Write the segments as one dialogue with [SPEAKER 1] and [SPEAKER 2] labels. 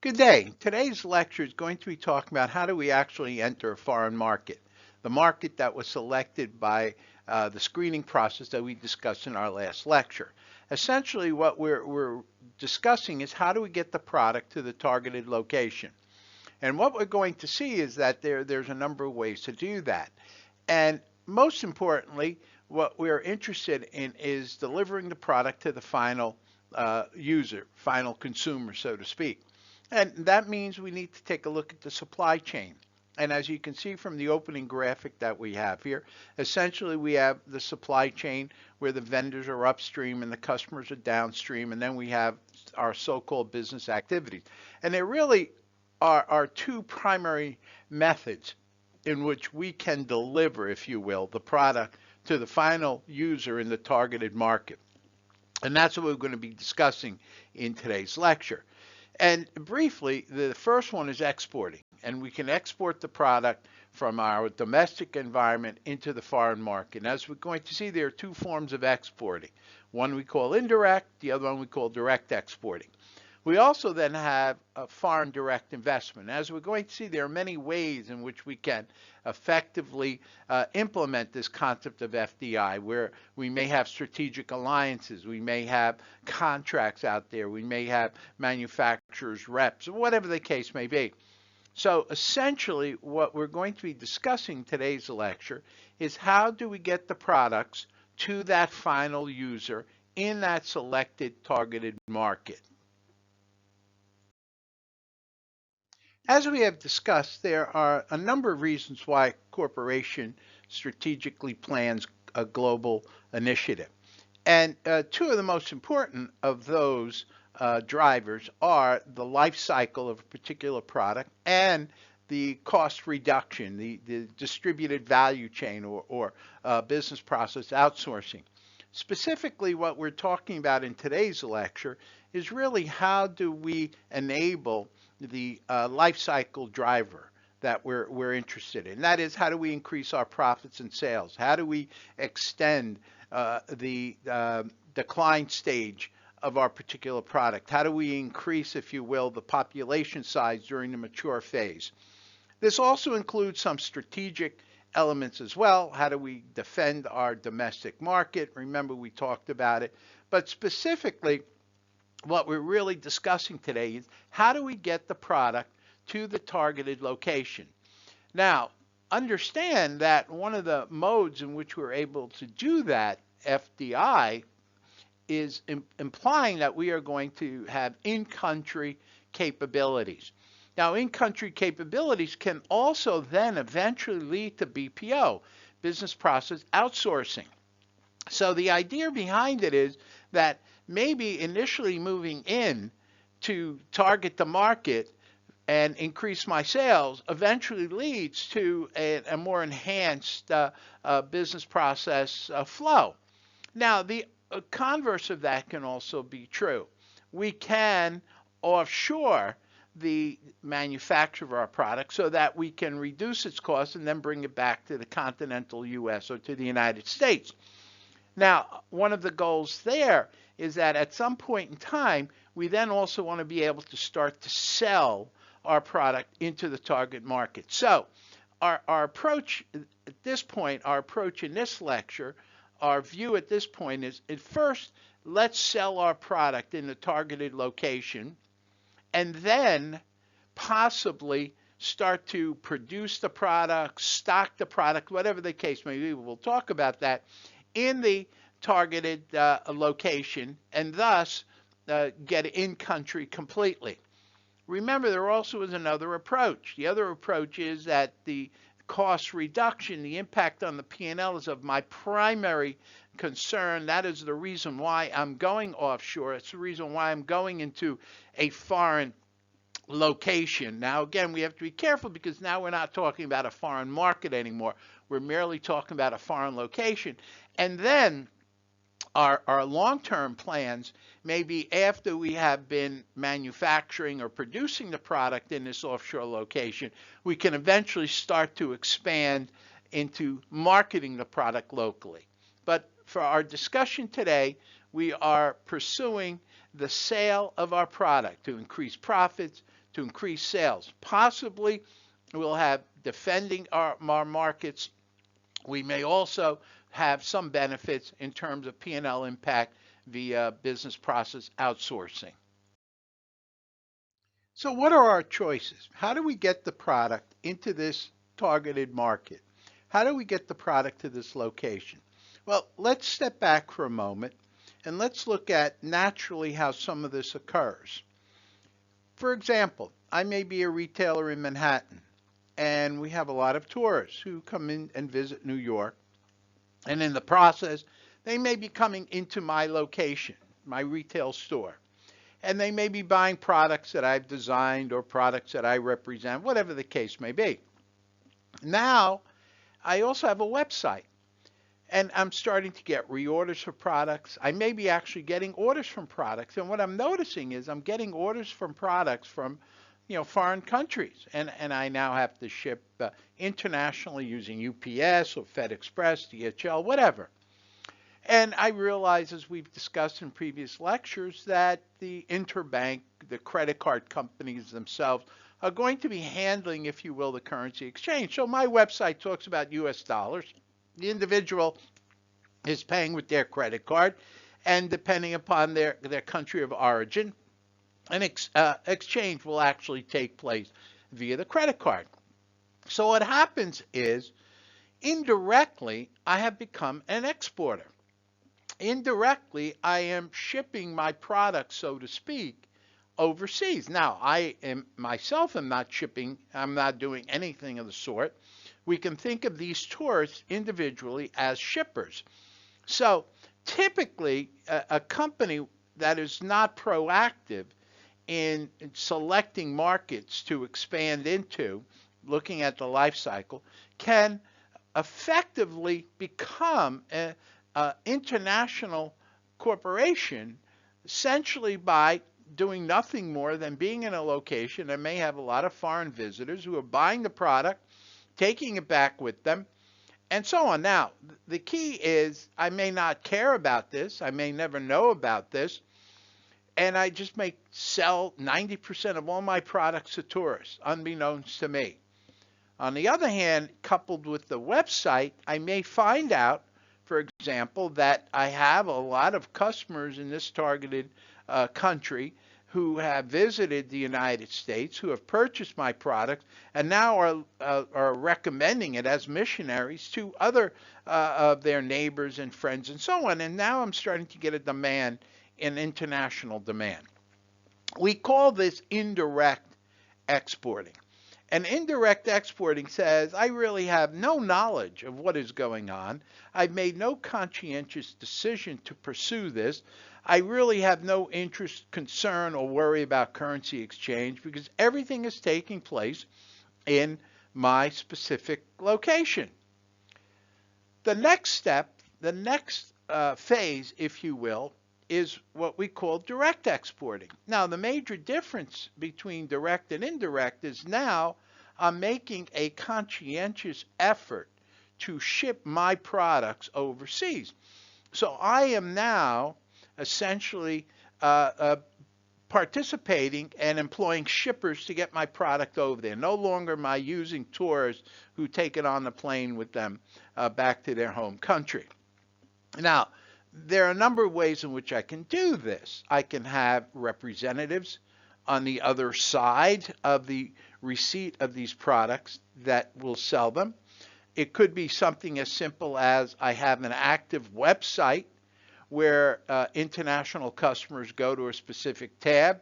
[SPEAKER 1] Good day. Today's lecture is going to be talking about how do we actually enter a foreign market, the market that was selected by the screening process that we discussed in our last lecture. Essentially, what we're discussing is how do we get the product to the targeted location. And what we're going to see is that there's a number of ways to do that. And most importantly, what we're interested in is delivering the product to the final user, final consumer, so to speak. And that means we need to take a look at the supply chain. And as you can see from the opening graphic that we have here, essentially we have the supply chain where the vendors are upstream and the customers are downstream, and then we have our so-called business activities. And there really are two primary methods in which we can deliver, if you will, the product to the final user in the targeted market. And that's what we're going to be discussing in today's lecture. And briefly, the first one is exporting. And we can export the product from our domestic environment into the foreign market. And as we're going to see, there are two forms of exporting. One we call indirect, the other one we call direct exporting. We also then have a foreign direct investment. As we're going to see, there are many ways in which we can effectively implement this concept of FDI, where we may have strategic alliances, we may have contracts out there, we may have manufacturers, reps, whatever the case may be. So essentially, what we're going to be discussing today's lecture is how do we get the products to that final user in that selected targeted market. As we have discussed, there are a number of reasons why a corporation strategically plans a global initiative. And two of the most important of those drivers are the life cycle of a particular product and the cost reduction, the distributed value chain or business process outsourcing. Specifically, what we're talking about in today's lecture is really how do we enable the life cycle driver that we're interested in. That is, how do we increase our profits and sales? How do we extend the decline stage of our particular product? How do we increase, if you will, the population size during the mature phase? This also includes some strategic elements as well. How do we defend our domestic market? Remember, we talked about it. But specifically, what we're really discussing today is how do we get the product to the targeted location? Now, understand that one of the modes in which we're able to do that, FDI, is implying that we are going to have in-country capabilities. Now, in-country capabilities can also then eventually lead to BPO, business process outsourcing. So the idea behind it is that maybe initially moving in to target the market and increase my sales eventually leads to a more enhanced business process flow. Now, the converse of that can also be true. We can offshore the manufacture of our product so that we can reduce its cost and then bring it back to the continental U.S. or to the United States. Now, one of the goals there is that at some point in time, we then also want to be able to start to sell our product into the target market. So our approach at this point, our approach in this lecture, our view at this point is at first, let's sell our product in the targeted location and then possibly start to produce the product, stock the product, whatever the case may be. We'll talk about that in the targeted location and thus get in country completely. Remember, there also is another approach. The other approach is that the cost reduction, the impact on the P&L is of my primary concern. That is the reason why I'm going offshore. It's the reason why I'm going into a foreign location. Now, again, we have to be careful because now we're not talking about a foreign market anymore. We're merely talking about a foreign location. And then our long-term plans may be after we have been manufacturing or producing the product in this offshore location, we can eventually start to expand into marketing the product locally. But for our discussion today, we are pursuing the sale of our product to increase profits, to increase sales. Possibly we'll have defending our markets. We may also have some benefits in terms of P&L impact via business process outsourcing. So what are our choices? How do we get the product into this targeted market? How do we get the product to this location? Well, let's step back for a moment and let's look at naturally how some of this occurs. For example, I may be a retailer in Manhattan and we have a lot of tourists who come in and visit New York, and in the process, they may be coming into my location, my retail store, and they may be buying products that I've designed or products that I represent, whatever the case may be. Now, I also have a website, and I'm starting to get reorders for products. I may be actually getting orders from products, and what I'm noticing is I'm getting orders from products from foreign countries, and I now have to ship internationally using UPS or FedEx Express, DHL, whatever. And I realize, as we've discussed in previous lectures, that the interbank, the credit card companies themselves, are going to be handling, if you will, the currency exchange. So my website talks about US dollars. The individual is paying with their credit card, and depending upon their country of origin, an exchange will actually take place via the credit card. So what happens is, indirectly, I have become an exporter. Indirectly, I am shipping my product, so to speak, overseas. Now, I am myself am not shipping, I'm not doing anything of the sort. We can think of these tourists individually as shippers. So typically, a company that is not proactive in selecting markets to expand into, looking at the life cycle, can effectively become an international corporation essentially by doing nothing more than being in a location that may have a lot of foreign visitors who are buying the product, taking it back with them, and so on. Now, the key is I may not care about this, I may never know about this, and I just may sell 90% of all my products to tourists, unbeknownst to me. On the other hand, coupled with the website, I may find out, for example, that I have a lot of customers in this targeted country who have visited the United States, who have purchased my product, and now are recommending it as missionaries to other of their neighbors and friends and so on. And now I'm starting to get a demand, an international demand. We call this indirect exporting. And indirect exporting says, I really have no knowledge of what is going on. I've made no conscientious decision to pursue this. I really have no interest, concern, or worry about currency exchange because everything is taking place in my specific location. The next step, the next phase, if you will, is what we call direct exporting. Now, the major difference between direct and indirect is now I'm making a conscientious effort to ship my products overseas. So I am now essentially participating and employing shippers to get my product over there. No longer am I using tourists who take it on the plane with them back to their home country. Now, there are a number of ways in which I can do this. I can have representatives on the other side of the receipt of these products that will sell them. It could be something as simple as I have an active website where international customers go to a specific tab,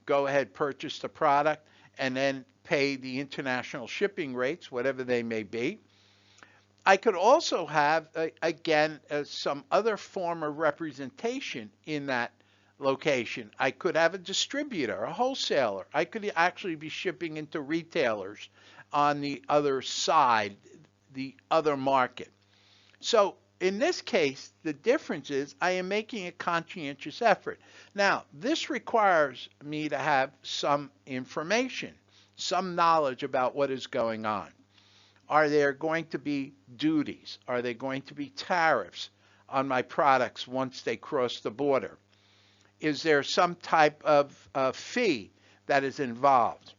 [SPEAKER 1] go ahead, purchase the product, and then pay the international shipping rates, whatever they may be. I could also have, again, some other form of representation in that location. I could have a distributor, a wholesaler. I could actually be shipping into retailers on the other side, the other market. So in this case, the difference is I am making a conscientious effort. Now, this requires me to have some information, some knowledge about what is going on. Are there going to be duties? Are there going to be tariffs on my products once they cross the border? Is there some type of fee that is involved.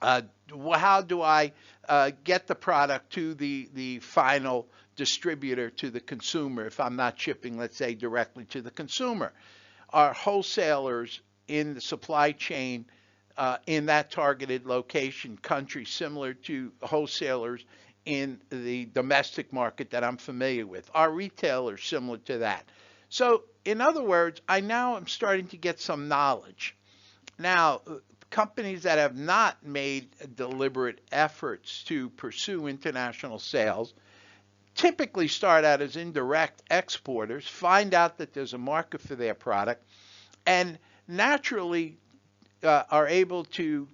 [SPEAKER 1] Uh, how do I get the product to the final distributor, to the consumer, if I'm not shipping, let's say, directly to the consumer? Are wholesalers in the supply chain in that targeted location country similar to wholesalers in the domestic market that I'm familiar with? Are retailers similar to that? So, in other words, I now am starting to get some knowledge. Now, companies that have not made deliberate efforts to pursue international sales typically start out as indirect exporters, find out that there's a market for their product, and naturally are able to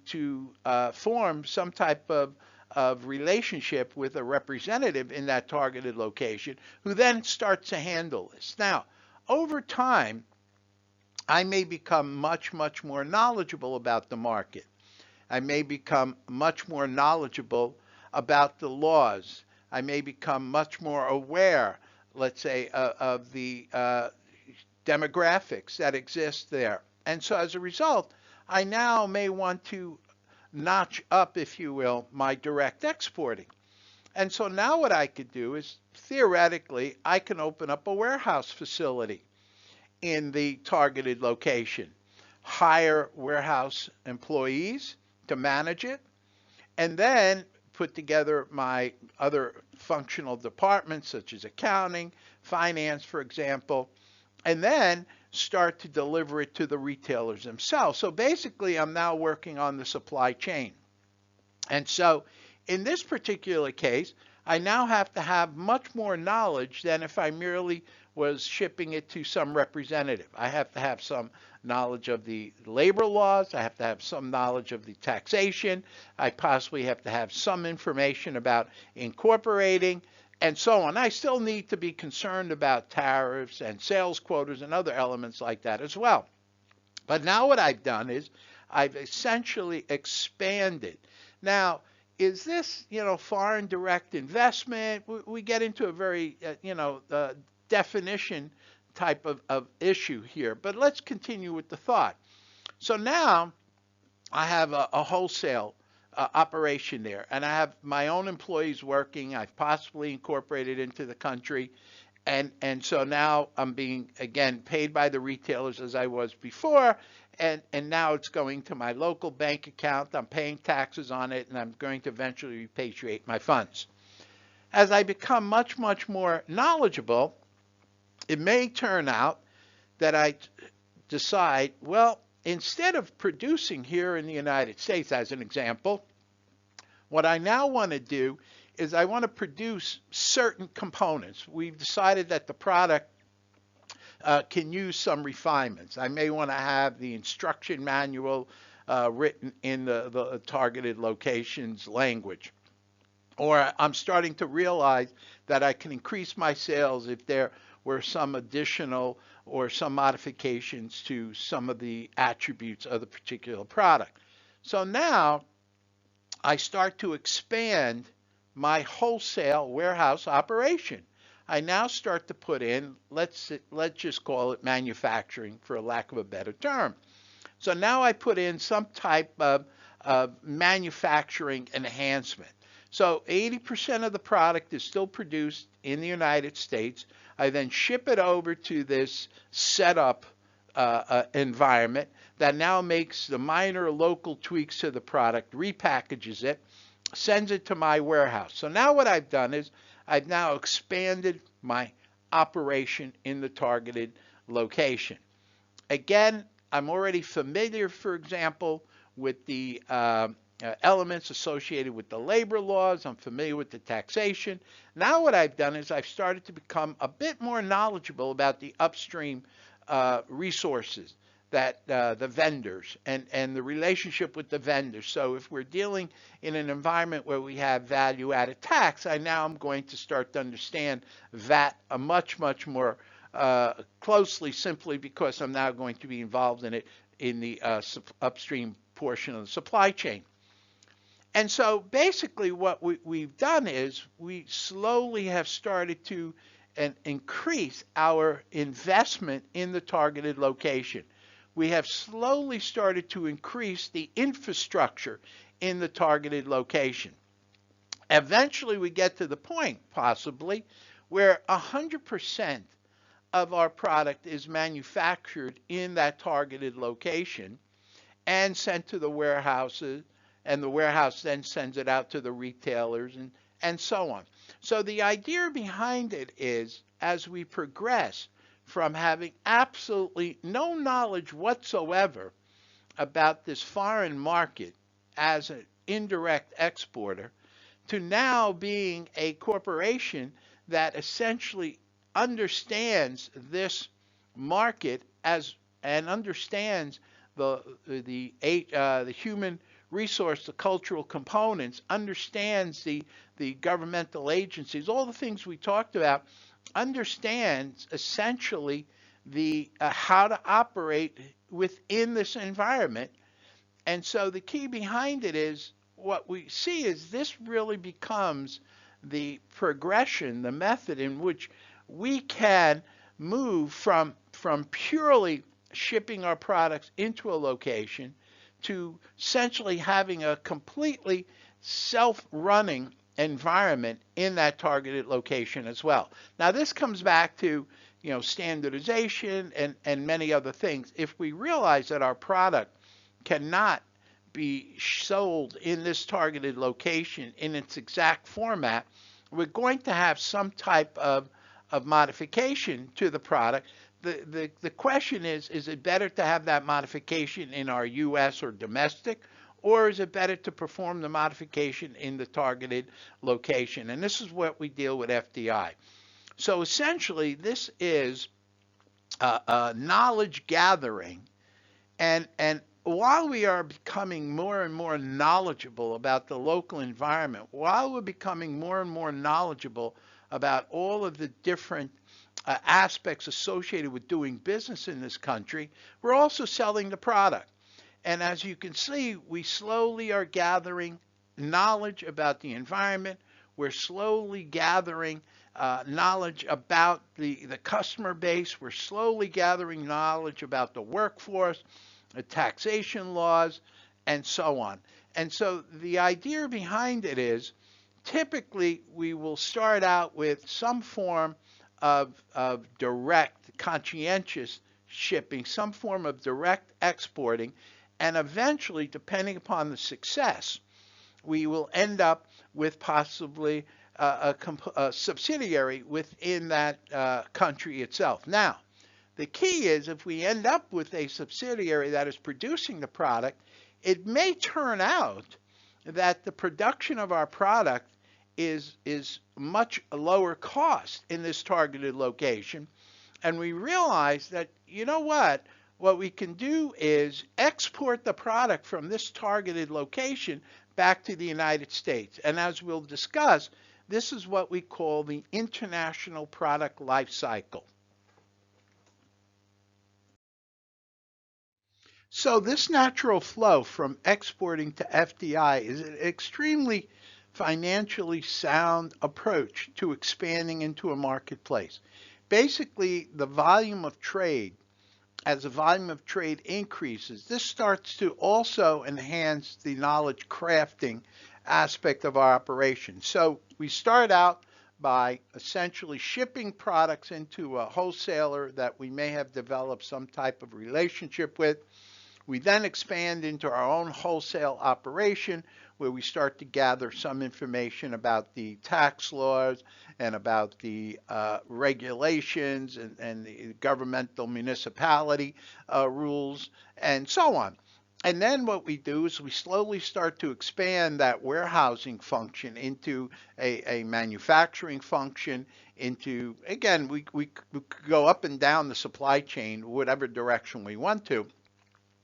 [SPEAKER 1] form some type of relationship with a representative in that targeted location who then starts to handle this. Now, over time, I may become much, much more knowledgeable about the market. I may become much more knowledgeable about the laws. I may become much more aware, let's say, of the demographics that exist there. And so as a result, I now may want to notch up, if you will, my direct exporting. And so now what I could do is, theoretically, I can open up a warehouse facility in the targeted location, hire warehouse employees to manage it, and then put together my other functional departments such as accounting, finance, for example, and then start to deliver it to the retailers themselves. So basically, I'm now working on the supply chain. And so in this particular case, I now have to have much more knowledge than if I merely was shipping it to some representative. I have to have some knowledge of the labor laws. I have to have some knowledge of the taxation. I possibly have to have some information about incorporating and so on. I still need to be concerned about tariffs and sales quotas and other elements like that as well. But now what I've done is I've essentially expanded. Now, is this, foreign direct investment? We get into a very, definition type of issue here. But let's continue with the thought. So now I have a wholesale operation there, and I have my own employees working. I've possibly incorporated into the country. And so now I'm being, again, paid by the retailers as I was before, and now it's going to my local bank account. I'm paying taxes on it, and I'm going to eventually repatriate my funds. As I become much, much more knowledgeable, it may turn out that I decide, well, instead of producing here in the United States, as an example, what I now want to do is I want to produce certain components. We've decided that the product can use some refinements. I may want to have the instruction manual written in the targeted location's language. Or I'm starting to realize that I can increase my sales if there were some additional or some modifications to some of the attributes of the particular product. So now I start to expand my wholesale warehouse operation. I now start to put in, let's just call it manufacturing for a lack of a better term. So now I put in some type of manufacturing enhancement. So 80% of the product is still produced in the United States. I then ship it over to this setup environment that now makes the minor local tweaks to the product, repackages it, sends it to my warehouse. So now what I've done is I've now expanded my operation in the targeted location. Again, I'm already familiar, for example, with the elements associated with the labor laws. I'm familiar with the taxation. Now what I've done is I've started to become a bit more knowledgeable about the upstream resources that the vendors and the relationship with the vendors. So if we're dealing in an environment where we have value-added tax, I now am going to start to understand that much, much more closely, simply because I'm now going to be involved in it in the upstream portion of the supply chain. And so basically what we've done is we slowly have started to increase our investment in the targeted location. we have slowly started to increase the infrastructure in the targeted location. Eventually, we get to the point, possibly, where 100% of our product is manufactured in that targeted location and sent to the warehouses, and the warehouse then sends it out to the retailers and so on. So the idea behind it is, as we progress from having absolutely no knowledge whatsoever about this foreign market as an indirect exporter, to now being a corporation that essentially understands this market as and understands the human resource, the cultural components, understands the governmental agencies, all the things we talked about, understands essentially the how to operate within this environment. And so the key behind it is, what we see is this really becomes the progression, the method in which we can move from purely shipping our products into a location to essentially having a completely self-running environment in that targeted location as well. Now this comes back to, standardization and many other things. If we realize that our product cannot be sold in this targeted location in its exact format, we're going to have some type of modification to the product. The question is it better to have that modification in our U.S. or domestic, or is it better to perform the modification in the targeted location? And this is what we deal with FDI. So essentially, this is knowledge gathering, and while we are becoming more and more knowledgeable about the local environment, while we're becoming more and more knowledgeable about all of the different aspects associated with doing business in this country, we're also selling the product. And as you can see, we slowly are gathering knowledge about the environment. We're slowly gathering knowledge about the customer base. We're slowly gathering knowledge about the workforce, the taxation laws, and so on. And so the idea behind it is, typically we will start out with some form of direct conscientious shipping, some form of direct exporting, and eventually, depending upon the success, we will end up with possibly a subsidiary within that country itself. Now, the key is, if we end up with a subsidiary that is producing the product, it may turn out that the production of our product is much lower cost in this targeted location. And we realize that, what we can do is export the product from this targeted location back to the United States. And as we'll discuss, this is what we call the international product life cycle. So this natural flow from exporting to FDI is an extremely financially sound approach to expanding into a marketplace. Basically, the volume of trade, as the volume of trade increases, this starts to also enhance the knowledge crafting aspect of our operation. So we start out by essentially shipping products into a wholesaler that we may have developed some type of relationship with. We then expand into our own wholesale operation, where we start to gather some information about the tax laws and about the regulations and the governmental municipality rules and so on. And then what we do is we slowly start to expand that warehousing function into a manufacturing function, into, again, we go up and down the supply chain, whatever direction we want to.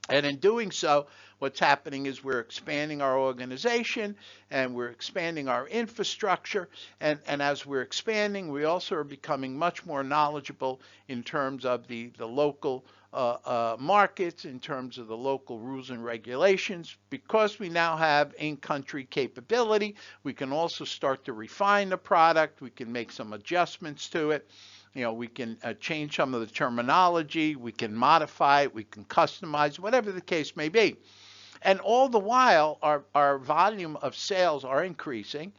[SPEAKER 1] And in doing so, what's happening is we're expanding our organization and we're expanding our infrastructure. And as we're expanding, we also are becoming much more knowledgeable in terms of the local markets, in terms of the local rules and regulations. Because we now have in-country capability, we can also start to refine the product. We can make some adjustments to it. we can change some of the terminology, we can modify it, we can customize, whatever the case may be. And all the while, our volume of sales are increasing.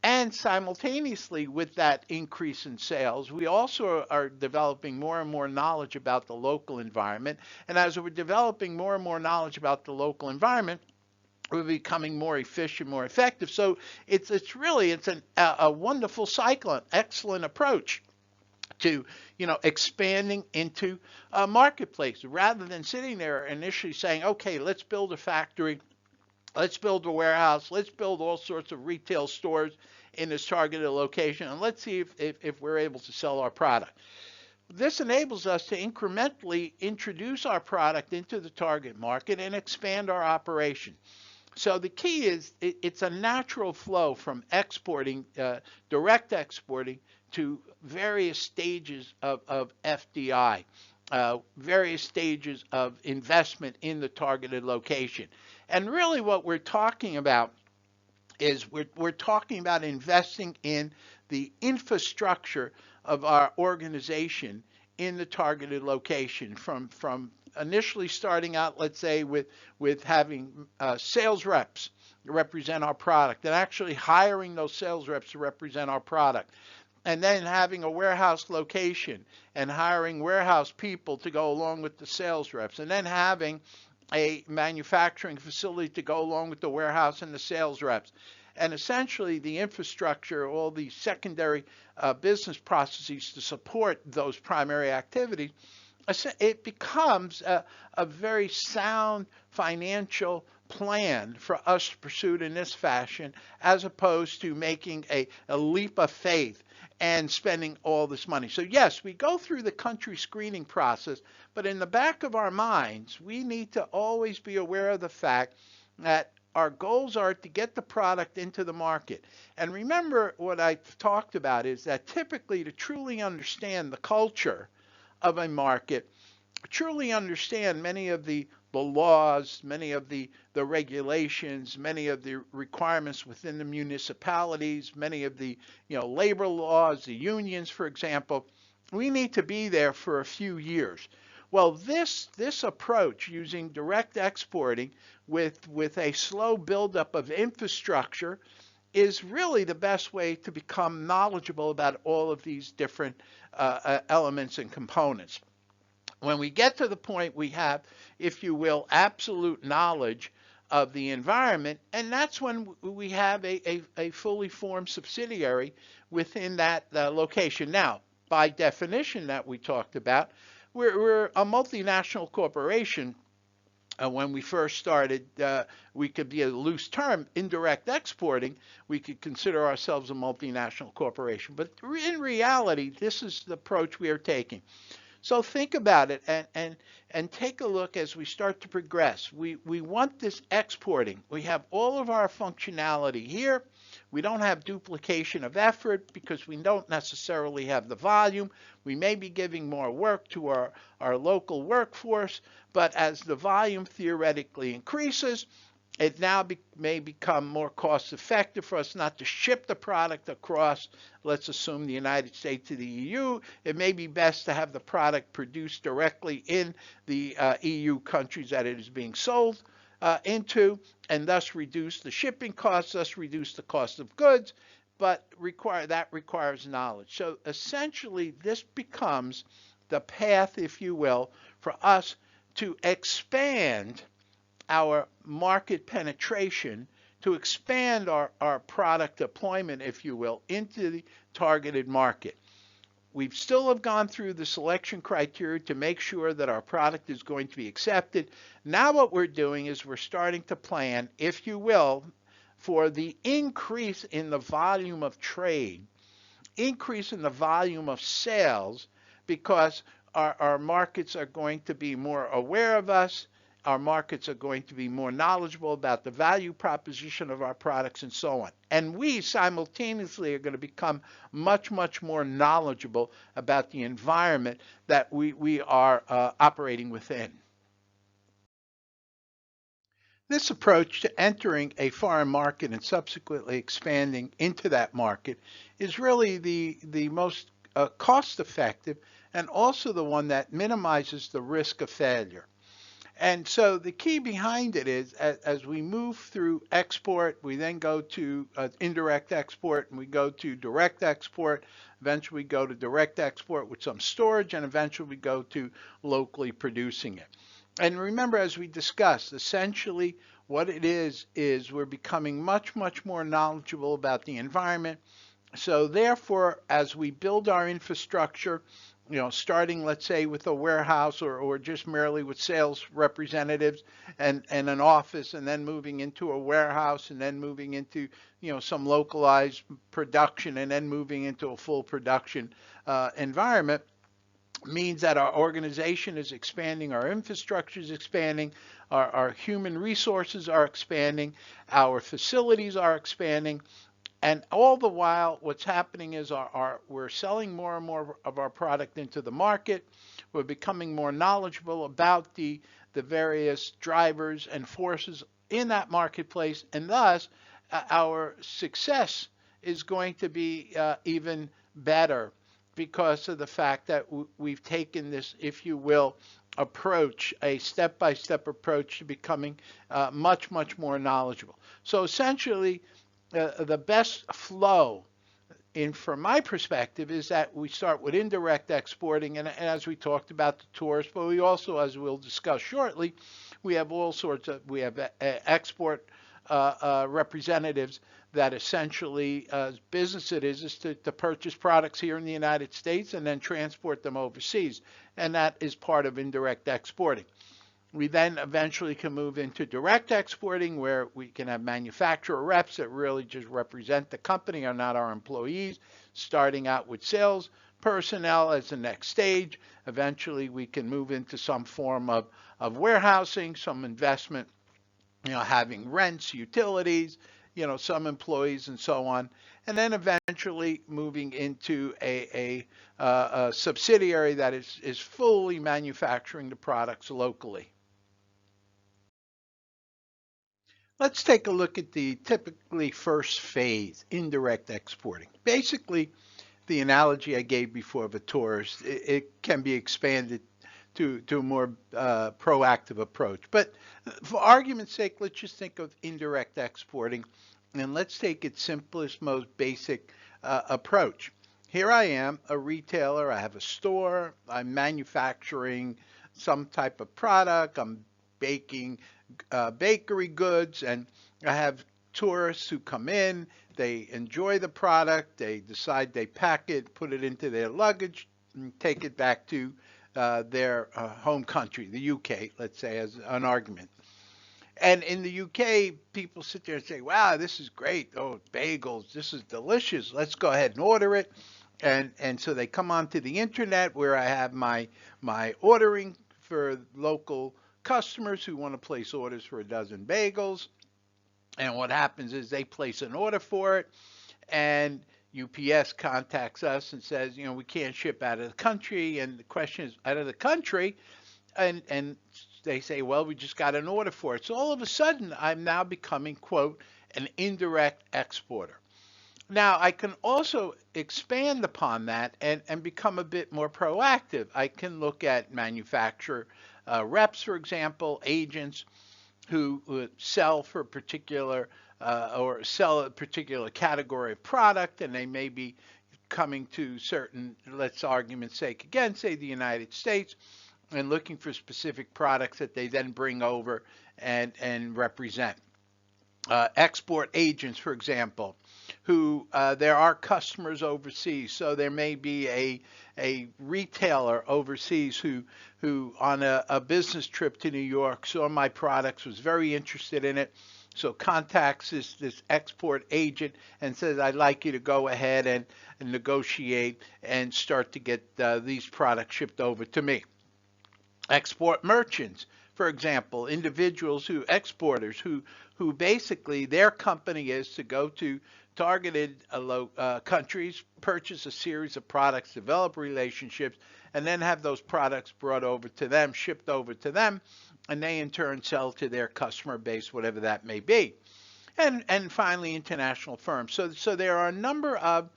[SPEAKER 1] And simultaneously with that increase in sales, we also are developing more and more knowledge about the local environment. And as we're developing more and more knowledge about the local environment, we're becoming more efficient, more effective. So it's a wonderful cycle, an excellent approach to expanding into a marketplace rather than sitting there initially saying, okay, let's build a factory. Let's build a warehouse. Let's build all sorts of retail stores in this targeted location, and let's see if we're able to sell our product. This enables us to incrementally introduce our product into the target market and expand our operation. So the key is it's a natural flow from exporting, direct exporting, to various stages of FDI, various stages of investment in the targeted location. And really what we're talking about is we're talking about investing in the infrastructure of our organization in the targeted location, from initially starting out, let's say, with having sales reps represent our product, and actually hiring those sales reps to represent our product, and then having a warehouse location and hiring warehouse people to go along with the sales reps, and then having a manufacturing facility to go along with the warehouse and the sales reps. And essentially the infrastructure, all the secondary business processes to support those primary activities, it becomes a very sound financial plan for us to pursue it in this fashion, as opposed to making a leap of faith and spending all this money. So yes, we go through the country screening process, but in the back of our minds, we need to always be aware of the fact that our goals are to get the product into the market. And remember, what I've talked about is that typically, to truly understand the culture of a market, truly understand many of the laws, many of the regulations, many of the requirements within the municipalities, many of the labor laws, the unions, for example, we need to be there for a few years. Well, this approach, using direct exporting with a slow buildup of infrastructure, is really the best way to become knowledgeable about all of these different elements and components. When we get to the point we have, if you will, absolute knowledge of the environment, and that's when we have a fully formed subsidiary within that location. Now, by definition that we talked about, we're a multinational corporation. When we first started, we could be a loose term, indirect exporting, we could consider ourselves a multinational corporation. But in reality, this is the approach we are taking. So think about it and take a look as we start to progress. We want this exporting. We have all of our functionality here. We don't have duplication of effort because we don't necessarily have the volume. We may be giving more work to our local workforce, but as the volume theoretically increases, it now may become more cost effective for us not to ship the product across, let's assume, the United States to the EU. It may be best to have the product produced directly in the EU countries that it is being sold into, and thus reduce the shipping costs, thus reduce the cost of goods, but that requires knowledge. So essentially, this becomes the path, if you will, for us to expand our market penetration, to expand our product deployment, if you will, into the targeted market. We still have gone through the selection criteria to make sure that our product is going to be accepted. Now what we're doing is we're starting to plan, if you will, for the increase in the volume of trade, increase in the volume of sales, because our markets are going to be more aware of us. Our markets are going to be more knowledgeable about the value proposition of our products and so on. And we simultaneously are going to become much, much more knowledgeable about the environment that we are operating within. This approach to entering a foreign market and subsequently expanding into that market is really the most cost effective, and also the one that minimizes the risk of failure. And so the key behind it is as we move through export, we then go to indirect export, and we go to direct export. Eventually, we go to direct export with some storage, and eventually, we go to locally producing it. And remember, as we discussed, essentially what it is we're becoming much, much more knowledgeable about the environment. So therefore, as we build our infrastructure, starting, let's say, with a warehouse or just merely with sales representatives and an office, and then moving into a warehouse, and then moving into, some localized production, and then moving into a full production environment, means that our organization is expanding, our infrastructure is expanding, our human resources are expanding, our facilities are expanding, and all the while, what's happening is we're selling more and more of our product into the market. We're becoming more knowledgeable about the various drivers and forces in that marketplace, and thus our success is going to be even better because of the fact that we've taken this, if you will, approach, a step-by-step approach to becoming much, much more knowledgeable. So essentially, the best flow from my perspective is that we start with indirect exporting, and as we talked about the tours, but we also, as we'll discuss shortly, we have all sorts of, we have export representatives that essentially business it is to purchase products here in the United States and then transport them overseas, and that is part of indirect exporting. We then eventually can move into direct exporting, where we can have manufacturer reps that really just represent the company, are not our employees, starting out with sales personnel as the next stage. Eventually, we can move into some form of warehousing, some investment, having rents, utilities, some employees, and so on. And then eventually moving into a subsidiary that is fully manufacturing the products locally. Let's take a look at the typically first phase, indirect exporting. Basically, the analogy I gave before of a tourist, it can be expanded to a more proactive approach. But for argument's sake, let's just think of indirect exporting, and let's take its simplest, most basic approach. Here I am, a retailer. I have a store. I'm manufacturing some type of product. I'm baking bakery goods, and I have tourists who come in. They enjoy the product. They decide they pack it, put it into their luggage, and take it back to their home country, the UK, let's say, as an argument. And in the UK, people sit there and say, wow, this is great. Oh, bagels, this is delicious. Let's go ahead and order it. And so they come onto the internet where I have my ordering for local customers who want to place orders for a dozen bagels. And what happens is they place an order for it, and UPS contacts us and says, we can't ship out of the country. And the question is, out of the country? And they say, well, we just got an order for it. So all of a sudden, I'm now becoming, quote, an indirect exporter. Now, I can also expand upon that and become a bit more proactive. I can look at manufacturer reps, for example, agents who sell for a particular or sell a particular category of product, and they may be coming to certain, let's argument's sake, again, say the United States, and looking for specific products that they then bring over and represent. Export agents, for example, who there are customers overseas. So there may be a retailer overseas who on a business trip to New York saw my products, was very interested in it. So contacts this export agent and says, I'd like you to go ahead and negotiate and start to get these products shipped over to me. Export merchants, for example, individuals exporters who basically their company is to go to targeted countries, purchase a series of products, develop relationships, and then have those products brought over to them, shipped over to them, and they in turn sell to their customer base, whatever that may be. And finally, international firms. So there are a number of,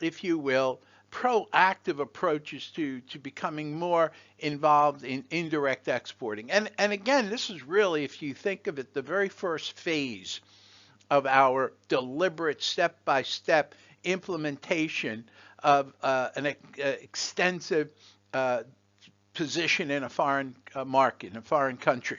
[SPEAKER 1] if you will, proactive approaches to becoming more involved in indirect exporting. And again, this is really, if you think of it, the very first phase of our deliberate step-by-step implementation of an extensive position in a foreign market, in a foreign country.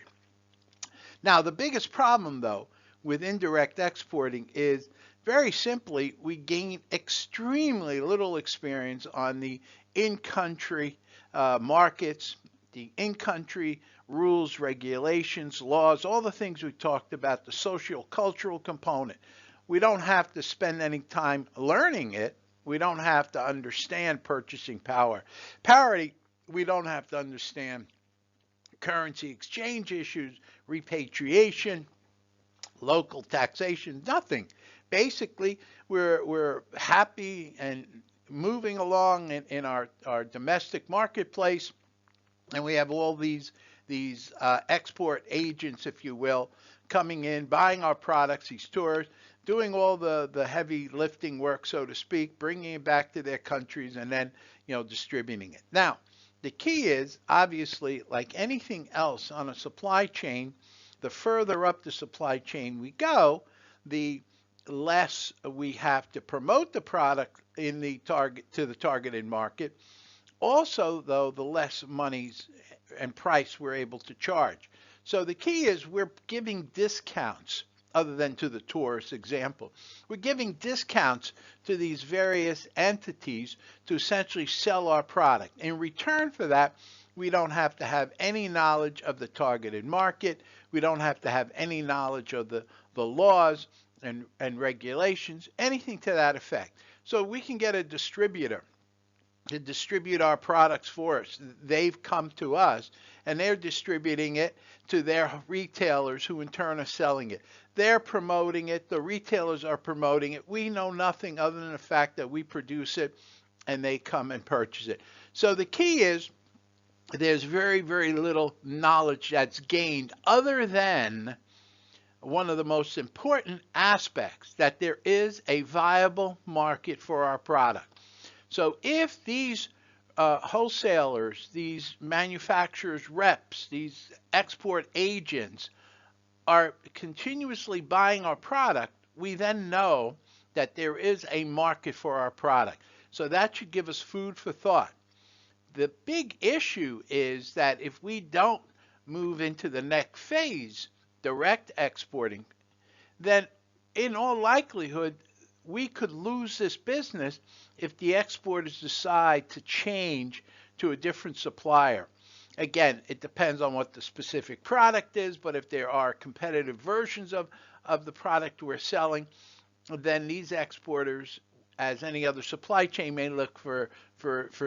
[SPEAKER 1] Now, the biggest problem, though, with indirect exporting is very simply we gain extremely little experience on the in-country markets, the in-country rules, regulations, laws, all the things we talked about, the social, cultural component. We don't have to spend any time learning it. We don't have to understand purchasing power parity. We don't have to understand currency exchange issues, repatriation, local taxation, nothing. Basically, we're happy and moving along in our domestic marketplace, and we have all these export agents, if you will, coming in, buying our products, these tourists, doing all the heavy lifting work, so to speak, bringing it back to their countries, and then distributing it. Now, the key is, obviously, like anything else on a supply chain, the further up the supply chain we go, the less we have to promote the product in the targeted market. Also, though, the less monies and price we're able to charge. So the key is we're giving discounts, other than to the tourist example. We're giving discounts to these various entities to essentially sell our product. In return for that, we don't have to have any knowledge of the targeted market. We don't have to have any knowledge of the laws and regulations, anything to that effect. So we can get a distributor to distribute our products for us. They've come to us and they're distributing it to their retailers, who in turn are selling it. They're promoting it. The retailers are promoting it. We know nothing other than the fact that we produce it and they come and purchase it. So the key is there's very, very little knowledge that's gained, other than one of the most important aspects, that there is a viable market for our product. So if these wholesalers, these manufacturers' reps, these export agents are continuously buying our product, we then know that there is a market for our product. So that should give us food for thought. The big issue is that if we don't move into the next phase, direct exporting, then in all likelihood, we could lose this business if the exporters decide to change to a different supplier. Again, it depends on what the specific product is, but if there are competitive versions of the product we're selling, then these exporters, as any other supply chain, may look for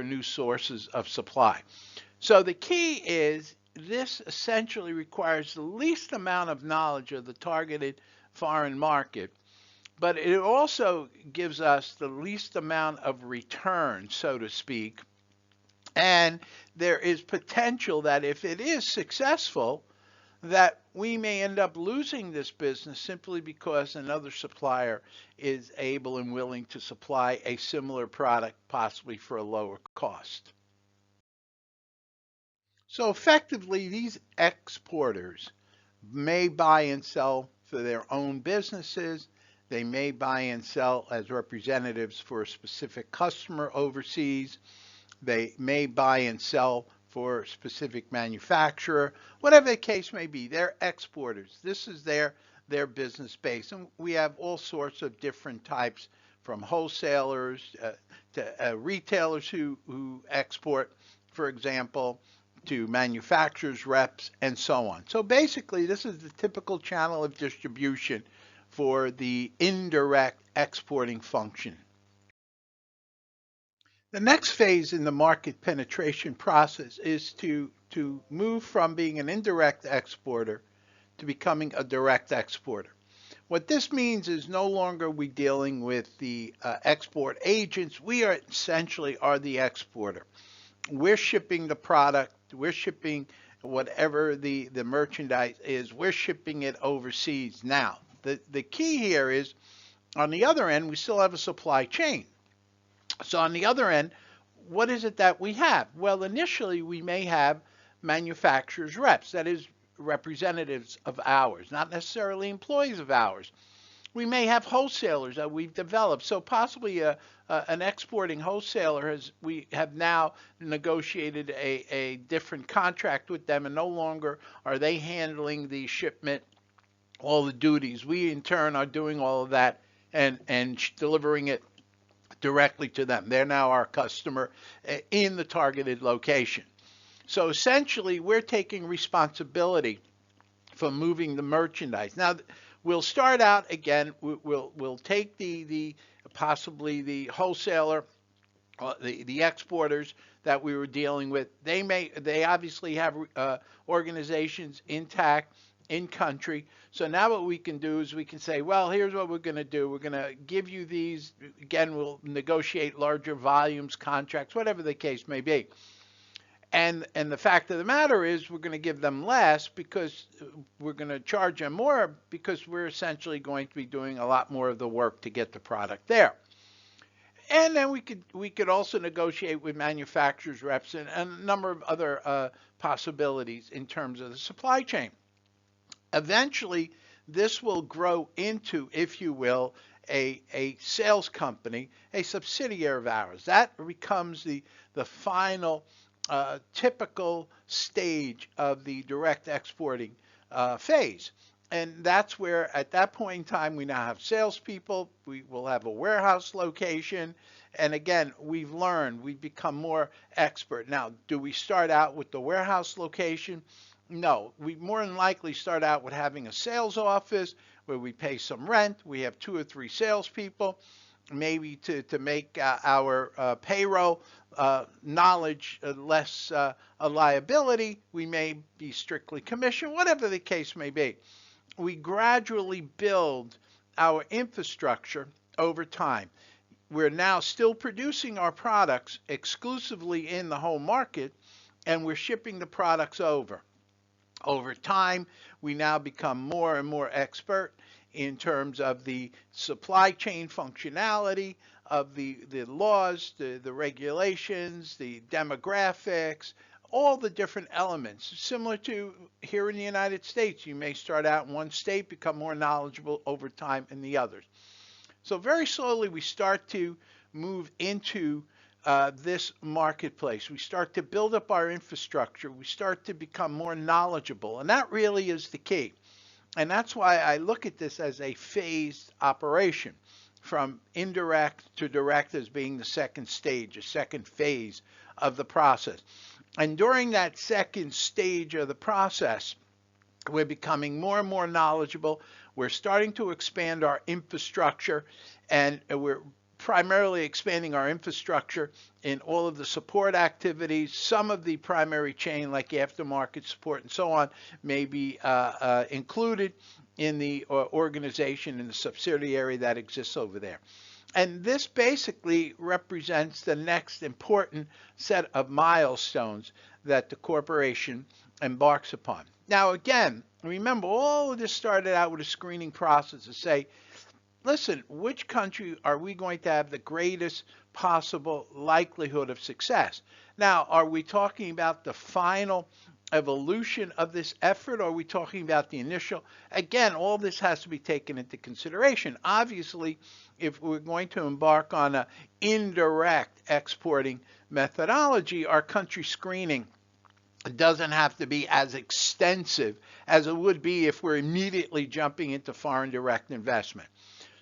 [SPEAKER 1] new sources of supply. So the key is this essentially requires the least amount of knowledge of the targeted foreign market, but it also gives us the least amount of return, so to speak. And there is potential that if it is successful, that we may end up losing this business simply because another supplier is able and willing to supply a similar product, possibly for a lower cost. So effectively, these exporters may buy and sell for their own businesses. They may buy and sell as representatives for a specific customer overseas. They may buy and sell for a specific manufacturer. Whatever the case may be, they're exporters. This is their business base. And we have all sorts of different types, from wholesalers to retailers who export, for example, to manufacturers, reps, and so on. So basically, this is the typical channel of distribution for the indirect exporting function. The next phase in the market penetration process is to move from being an indirect exporter to becoming a direct exporter. What this means is no longer are we dealing with the export agents. We are essentially the exporter. We're shipping the product. We're shipping whatever the merchandise is. We're shipping it overseas. Now, the key here is, on the other end, we still have a supply chain. So on the other end, what is it that we have? Well, initially we may have manufacturers reps, that is, representatives of ours, not necessarily employees of ours. We may have wholesalers that we've developed. So possibly an exporting wholesaler we have now negotiated a different contract with them, and no longer are they handling the shipment, all the duties. We in turn are doing all of that and delivering it directly to them. They're now our customer in the targeted location. So essentially, we're taking responsibility for moving the merchandise. Now, we'll start out again. We'll take the possibly the wholesaler, the exporters that we were dealing with. They obviously have organizations intact in country. So now what we can do is we can say, well, here's what we're going to do. We're going to give you these. Again, we'll negotiate larger volumes, contracts, whatever the case may be. And the fact of the matter is we're going to give them less because we're going to charge them more because we're essentially going to be doing a lot more of the work to get the product there. And then we could also negotiate with manufacturers reps and a number of other possibilities in terms of the supply chain. Eventually, this will grow into, if you will, a sales company, a subsidiary of ours. That becomes the final typical stage of the direct exporting phase. And that's where, at that point in time, we now have salespeople. We will have a warehouse location. And again, we've learned, we've become more expert. Now, do we start out with the warehouse location? No, we more than likely start out with having a sales office where we pay some rent. We have 2 or 3 salespeople, maybe to make our payroll knowledge less a liability. We may be strictly commission, whatever the case may be. We gradually build our infrastructure over time. We're now still producing our products exclusively in the home market, and we're shipping the products over. Over time, we now become more and more expert in terms of the supply chain functionality, of the laws, the regulations, the demographics, all the different elements. Similar to here in the United States, you may start out in one state, become more knowledgeable over time in the others. So very slowly we start to move into this marketplace. We start to build up our infrastructure. We start to become more knowledgeable, and that really is the key. And that's why I look at this as a phased operation, from indirect to direct as being the second stage, a second phase of the process. And during that second stage of the process, we're becoming more and more knowledgeable. We're starting to expand our infrastructure, and we're primarily expanding our infrastructure in all of the support activities. Some of the primary chain, like aftermarket support and so on, may be included in the organization, in the subsidiary that exists over there. And this basically represents the next important set of milestones that the corporation embarks upon. Now, again, remember, all of this started out with a screening process to say, listen, which country are we going to have the greatest possible likelihood of success? Now, are we talking about the final evolution of this effort, or are we talking about the initial? Again, all this has to be taken into consideration. Obviously, if we're going to embark on an indirect exporting methodology, our country screening doesn't have to be as extensive as it would be if we're immediately jumping into foreign direct investment.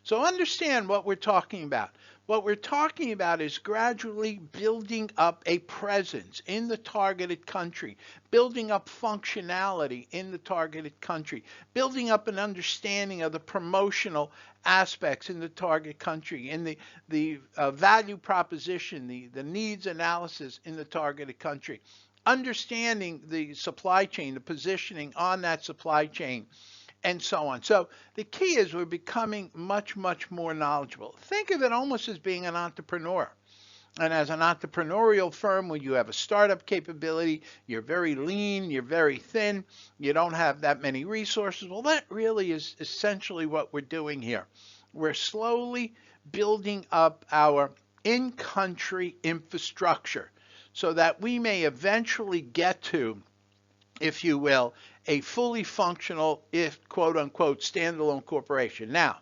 [SPEAKER 1] So understand what we're talking about. What we're talking about is gradually building up a presence in the targeted country, building up functionality in the targeted country, building up an understanding of the promotional aspects in the target country, in the value proposition, the needs analysis in the targeted country, understanding the supply chain, the positioning on that supply chain, and so on. So the key is we're becoming much, much more knowledgeable. Think of it almost as being an entrepreneur. And as an entrepreneurial firm, when you have a startup capability, you're very lean, you're very thin, you don't have that many resources. Well, that really is essentially what we're doing here. We're slowly building up our in-country infrastructure so that we may eventually get to, if you will, a fully functional, if quote unquote, standalone corporation. Now,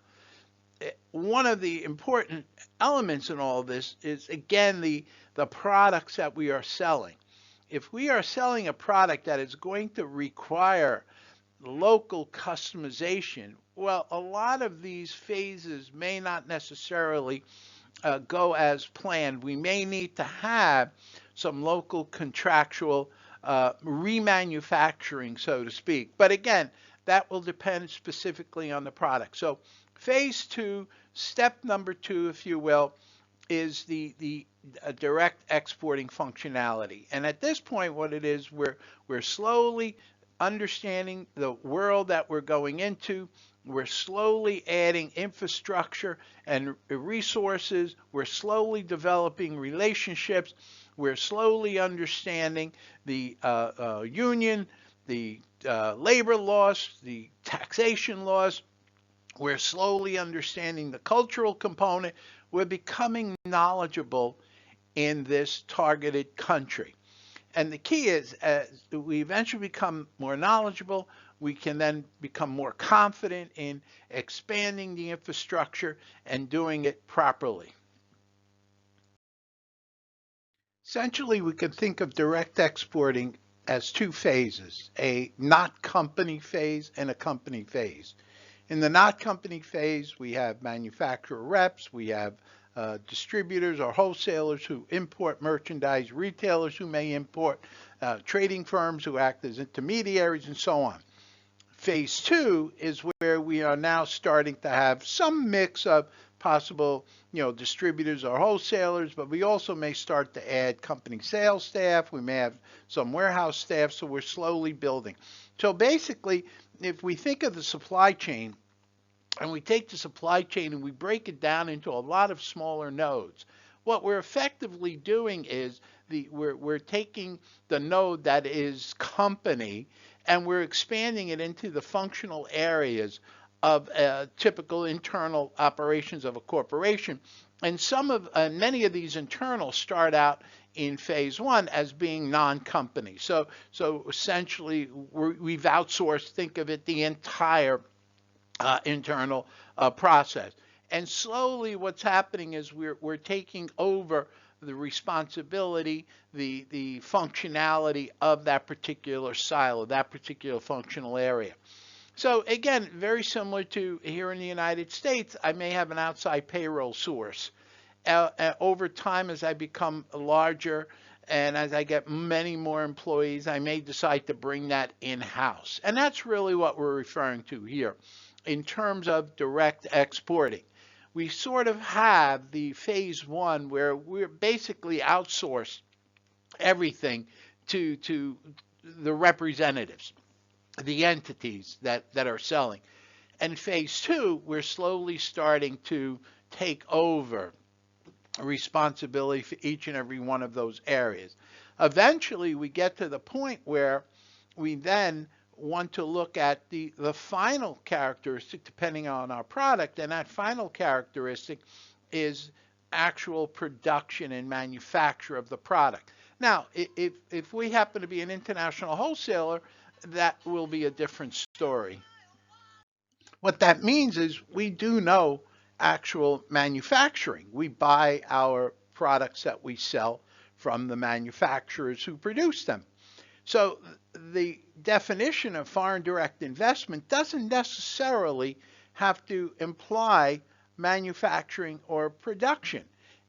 [SPEAKER 1] one of the important elements in all of this is, again, the products that we are selling. If we are selling a product that is going to require local customization, well, a lot of these phases may not necessarily go as planned. We may need to have some local contractual remanufacturing, so to speak. But again, that will depend specifically on the product. So phase two, step number two, if you will, is the direct exporting functionality. And at this point, what it is, we're slowly understanding the world that we're going into. We're slowly adding infrastructure and resources. We're slowly developing relationships. We're slowly understanding the union, the labor laws, the taxation laws. We're slowly understanding the cultural component. We're becoming knowledgeable in this targeted country. And the key is, as we eventually become more knowledgeable, we can then become more confident in expanding the infrastructure and doing it properly. Essentially, we can think of direct exporting as two phases, a not company phase and a company phase. In the not company phase, we have manufacturer reps, we have distributors or wholesalers who import merchandise, retailers who may import, trading firms who act as intermediaries, and so on. Phase two is where we are now starting to have some mix of possible, distributors or wholesalers, but we also may start to add company sales staff. We may have some warehouse staff, so we're slowly building. So basically, if we think of the supply chain, and we take the supply chain and we break it down into a lot of smaller nodes, what we're effectively doing is we're taking the node that is company and we're expanding it into the functional areas of typical internal operations of a corporation. And many of these internals start out in phase one as being non-company. So essentially, we've outsourced, think of it, the entire internal process. And slowly what's happening is we're taking over the responsibility, the functionality of that particular silo, that particular functional area. So again, very similar to here in the United States, I may have an outside payroll source. Over time, as I become larger and as I get many more employees, I may decide to bring that in-house. And that's really what we're referring to here in terms of direct exporting. We sort of have the phase one where we're basically outsourced everything to the representatives, the entities that are selling. And phase two, we're slowly starting to take over responsibility for each and every one of those areas. Eventually, we get to the point where we then want to look at the final characteristic depending on our product, and that final characteristic is actual production and manufacture of the product. Now, if we happen to be an international wholesaler, that will be a different story. What that means is we do know actual manufacturing. We buy our products that we sell from the manufacturers who produce them. So the definition of foreign direct investment doesn't necessarily have to imply manufacturing or production.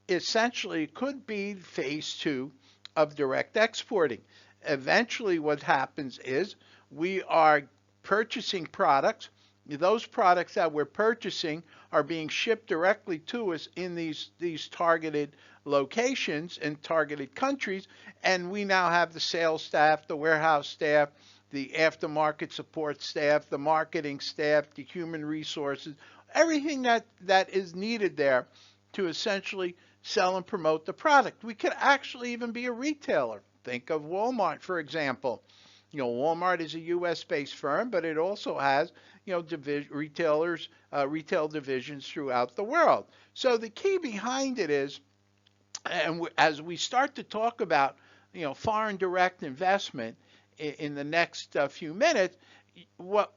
[SPEAKER 1] Essentially, it could be phase two of direct exporting. Eventually, what happens is we are purchasing products. Those products that we're purchasing are being shipped directly to us in these targeted locations in targeted countries, and we now have the sales staff, the warehouse staff, the aftermarket support staff, the marketing staff, the human resources, everything that is needed there to essentially sell and promote the product. We could actually even be a retailer. Think of Walmart, for example. Walmart is a U.S.-based firm, but it also has, retail divisions throughout the world. So the key behind it is And as we start to talk about, foreign direct investment in the next few minutes, what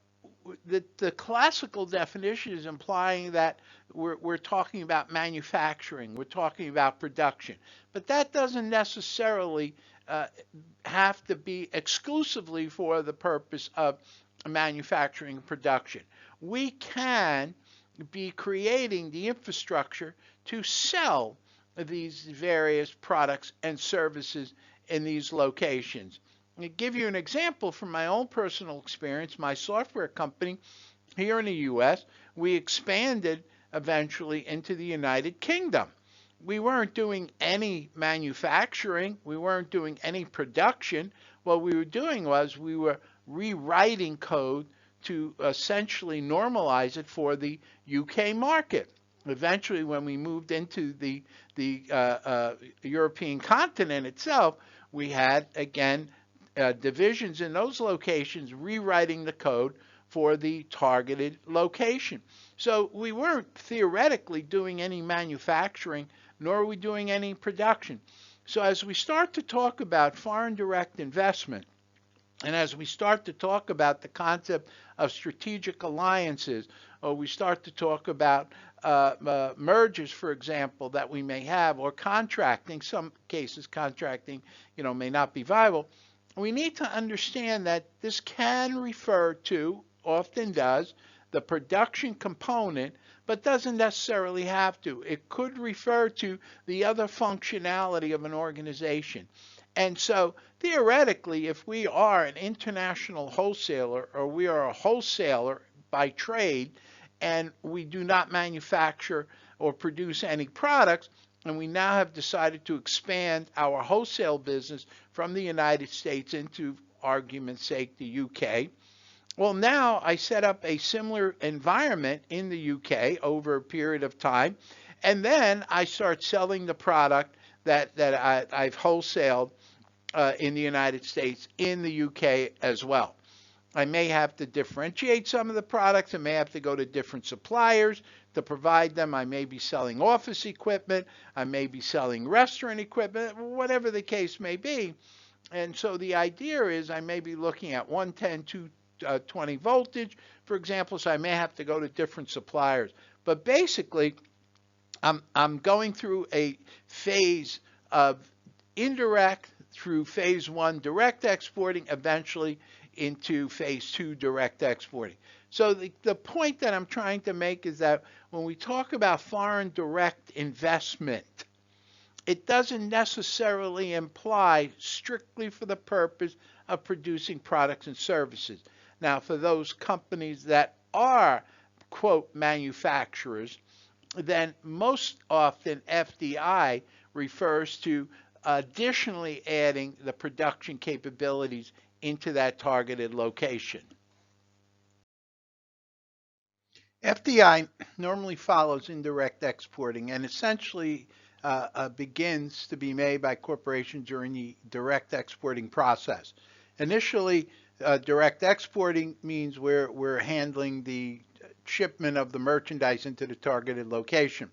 [SPEAKER 1] the classical definition is implying that we're talking about manufacturing, we're talking about production, but that doesn't necessarily uh, have to be exclusively for the purpose of manufacturing and production. We can be creating the infrastructure to sell these various products and services in these locations. To give you an example from my own personal experience, my software company here in the US, we expanded eventually into the United Kingdom. We weren't doing any manufacturing, we weren't doing any production. What we were doing was we were rewriting code to essentially normalize it for the UK market. Eventually, when we moved into the European continent itself, we had again divisions in those locations rewriting the code for the targeted location. So we weren't theoretically doing any manufacturing, nor are we doing any production. So as we start to talk about foreign direct investment, and as we start to talk about the concept of strategic alliances, or we start to talk about mergers, for example, that we may have, or contracting, some cases contracting, may not be viable, we need to understand that this can refer to, often does, the production component, but doesn't necessarily have to. It could refer to the other functionality of an organization. And so theoretically, if we are an international wholesaler or we are a wholesaler by trade and we do not manufacture or produce any products, and we now have decided to expand our wholesale business from the United States into, argument's sake, the UK. Well, now I set up a similar environment in the UK over a period of time, and then I start selling the product that I've wholesaled in the United States in the UK as well. I may have to differentiate some of the products. I may have to go to different suppliers to provide them. I may be selling office equipment. I may be selling restaurant equipment, whatever the case may be. And so the idea is I may be looking at 110, 220 voltage, for example, so I may have to go to different suppliers. But basically, I'm going through a phase of indirect through phase one direct exporting, eventually into phase two direct exporting. So the point that I'm trying to make is that when we talk about foreign direct investment, it doesn't necessarily imply strictly for the purpose of producing products and services. Now, for those companies that are, quote, manufacturers, then most often FDI refers to additionally adding the production capabilities into that targeted location. FDI normally follows indirect exporting and essentially begins to be made by corporations during the direct exporting process. Initially, direct exporting means we're handling the shipment of the merchandise into the targeted location.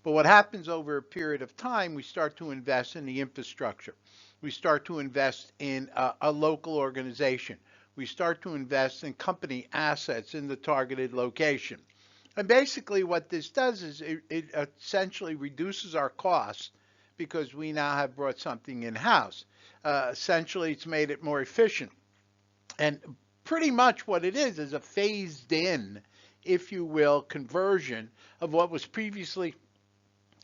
[SPEAKER 1] But what happens over a period of time, we start to invest in the infrastructure. We start to invest in a local organization. We start to invest in company assets in the targeted location. And basically what this does is it essentially reduces our costs because we now have brought something in-house. Essentially, it's made it more efficient. And pretty much what it is a phased in, if you will, conversion of what was previously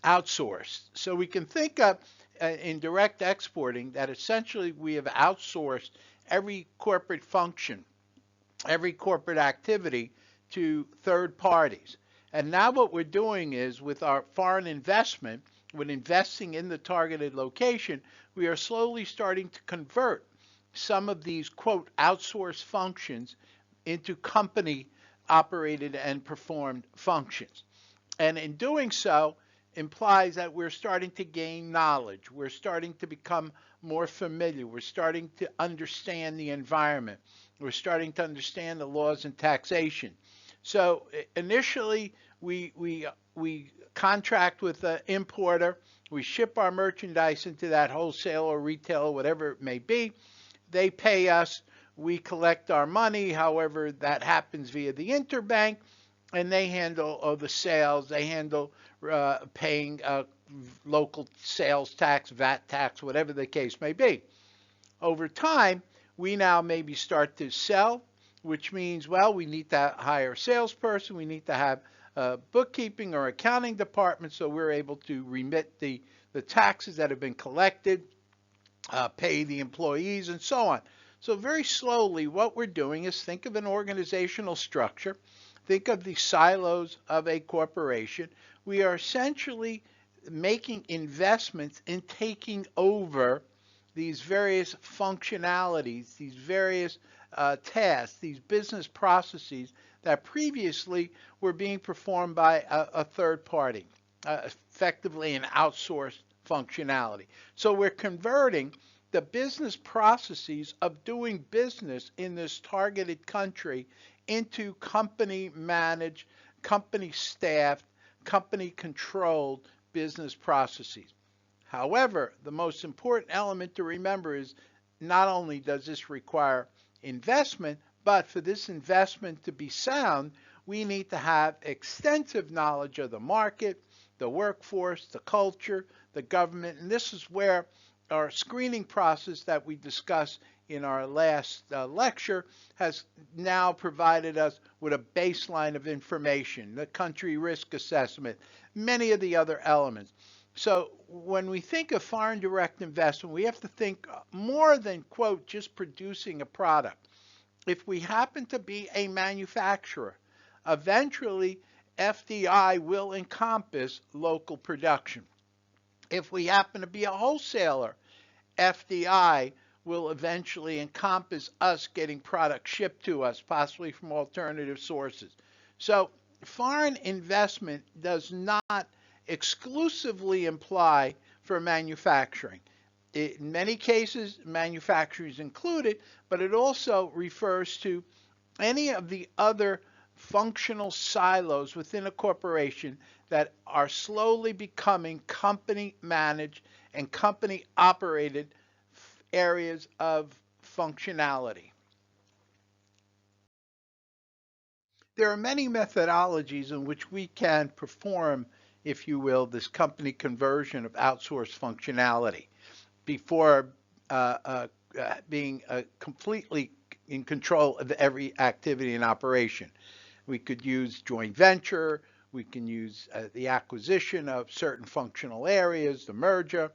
[SPEAKER 1] outsourced. So we can think of in direct exporting that essentially we have outsourced every corporate function, every corporate activity to third parties. And now what we're doing is with our foreign investment, when investing in the targeted location, we are slowly starting to convert some of these, quote, outsourced functions into company operated and performed functions. And in doing so, implies that we're starting to gain knowledge. We're starting to become more familiar. We're starting to understand the environment. We're starting to understand the laws and taxation. So initially, we contract with the importer. We ship our merchandise into that wholesale or retail, whatever it may be. They pay us. We collect our money, however that happens via the interbank, and they handle the sales. They handle paying local sales tax, VAT tax, whatever the case may be. Over time, we now maybe start to sell, which means, well, we need to hire a salesperson. We need to have a bookkeeping or accounting department so we're able to remit the taxes that have been collected, pay the employees, and so on. So very slowly, what we're doing is think of an organizational structure. Think of the silos of a corporation. We are essentially making investments in taking over these various functionalities, these various tasks, these business processes that previously were being performed by a third party, effectively an outsourced functionality. So we're converting the business processes of doing business in this targeted country into company managed, company staffed, company controlled business processes. However, the most important element to remember is not only does this require investment, but for this investment to be sound, we need to have extensive knowledge of the market, the workforce, the culture, the government, and this is where our screening process that we discussed in our last lecture has now provided us with a baseline of information, the country risk assessment, many of the other elements. So when we think of foreign direct investment, we have to think more than, quote, just producing a product. If we happen to be a manufacturer, eventually FDI will encompass local production. If we happen to be a wholesaler, FDI will eventually encompass us getting products shipped to us, possibly from alternative sources. So foreign investment does not exclusively imply for manufacturing. In many cases, manufacturing is included, but it also refers to any of the other functional silos within a corporation that are slowly becoming company managed and company operated areas of functionality. There are many methodologies in which we can perform, if you will, this company conversion of outsourced functionality before being completely in control of every activity and operation. We could use joint venture, we can use the acquisition of certain functional areas, the merger,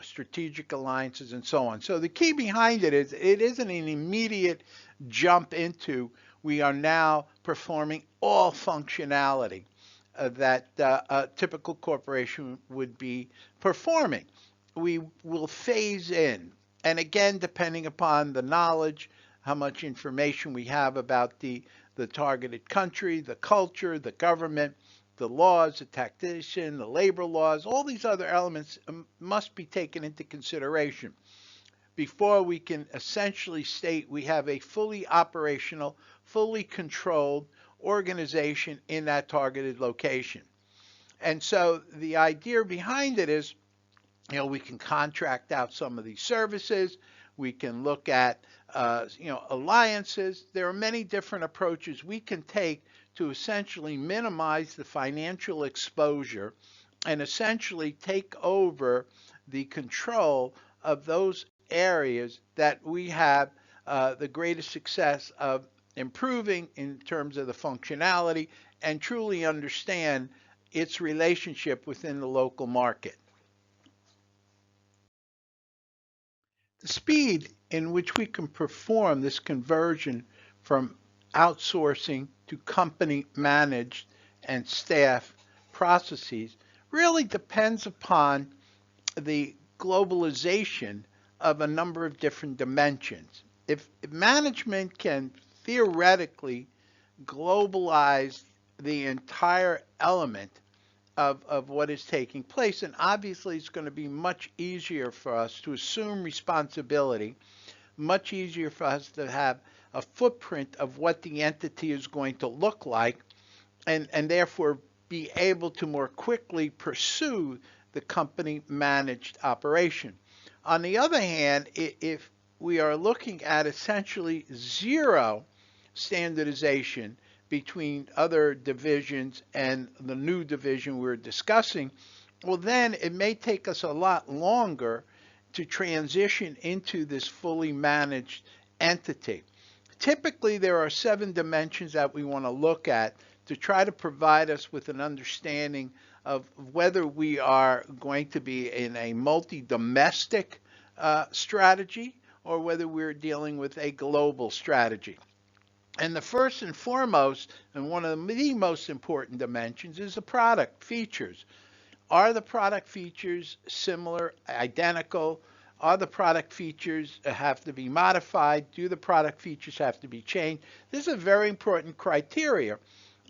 [SPEAKER 1] strategic alliances, and so on. So the key behind it is it isn't an immediate jump into we are now performing all functionality that a typical corporation would be performing. We will phase in. And again, depending upon the knowledge, how much information we have about the targeted country, the culture, the government, the laws, the taxation, the labor laws, all these other elements must be taken into consideration before we can essentially state we have a fully operational, fully controlled organization in that targeted location. And so the idea behind it is, we can contract out some of these services. We can look at, alliances. There are many different approaches we can take to essentially minimize the financial exposure and essentially take over the control of those areas that we have the greatest success of improving in terms of the functionality and truly understand its relationship within the local market. The speed in which we can perform this conversion from outsourcing to company managed and staff processes really depends upon the globalization of a number of different dimensions. If management can theoretically globalize the entire element of what is taking place, and obviously it's going to be much easier for us to assume responsibility, much easier for us to have a footprint of what the entity is going to look like, and therefore be able to more quickly pursue the company managed operation. On the other hand, if we are looking at essentially zero standardization between other divisions and the new division we're discussing, well, then it may take us a lot longer to transition into this fully managed entity. Typically, there are 7 dimensions that we want to look at to try to provide us with an understanding of whether we are going to be in a multi-domestic strategy or whether we're dealing with a global strategy. And the first and foremost, and one of the most important dimensions, is the product features. Are the product features similar, identical? Are the product features have to be modified? Do the product features have to be changed? This is a very important criteria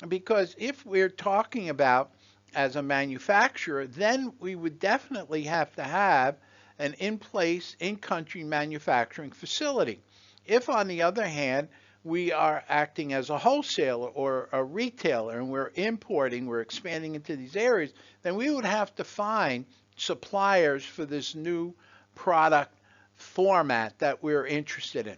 [SPEAKER 1] because if we're talking about as a manufacturer, then we would definitely have to have an in-place, in-country manufacturing facility. If, on the other hand, we are acting as a wholesaler or a retailer and we're importing, we're expanding into these areas, then we would have to find suppliers for this new product format that we're interested in.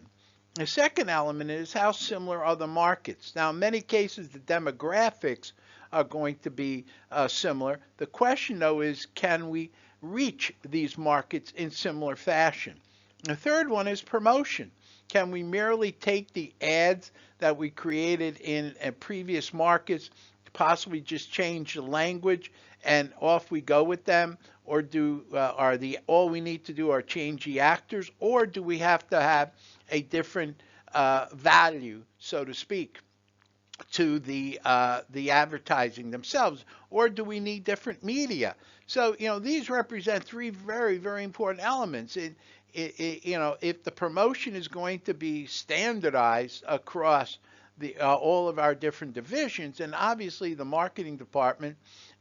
[SPEAKER 1] The second element is how similar are the markets. Now, in many cases, the demographics are going to be similar. The question, though, is can we reach these markets in similar fashion? The third one is promotion. Can we merely take the ads that we created in previous markets, possibly just change the language, and off we go with them? Or all we need to do are change the actors, or do we have to have a different value, so to speak, to the advertising themselves, or do we need different media? So these represent 3 very, very important elements. If the promotion is going to be standardized across all of our different divisions, and obviously the marketing department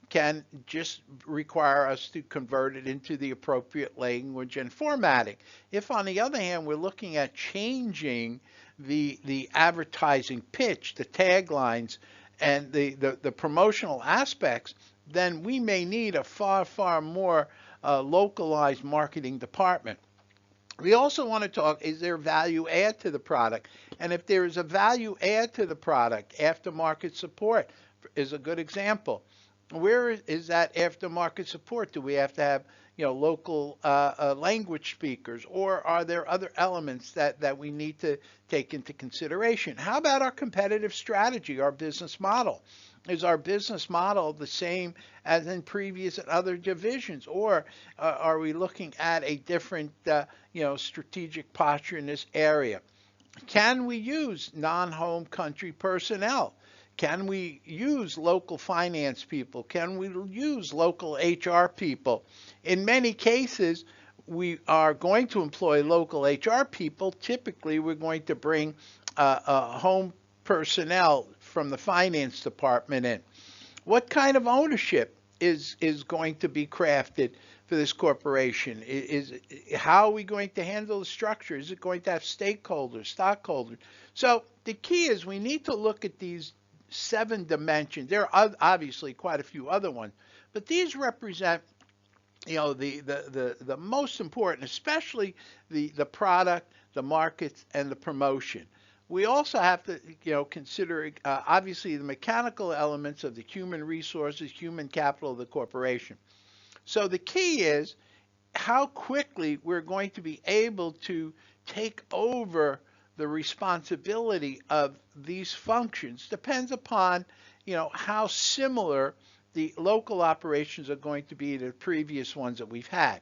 [SPEAKER 1] can just require us to convert it into the appropriate language and formatting. If, on the other hand, we're looking at changing the advertising pitch, the taglines, and the promotional aspects, then we may need a far, far more localized marketing department. We also want to talk, is there value add to the product? And if there is a value add to the product, aftermarket support is a good example. Where is that aftermarket support? Do we have to have local language speakers, or are there other elements that we need to take into consideration? How about our competitive strategy, our business model? Is our business model the same as in previous and other divisions, or are we looking at a different strategic posture in this area? Can we use non-home country personnel? Can we use local finance people? Can we use local HR people? In many cases, we are going to employ local HR people. Typically, we're going to bring home personnel from the finance department in. What kind of ownership is going to be crafted for this corporation? How are we going to handle the structure? Is it going to have stakeholders, stockholders? So the key is we need to look at these 7 dimensions. There are obviously quite a few other ones, but these represent the most important, especially the product, the markets, and the promotion. We also have to consider obviously the mechanical elements of the human resources, human capital of the corporation. So the key is how quickly we're going to be able to take over the responsibility of these functions depends upon, how similar the local operations are going to be to the previous ones that we've had.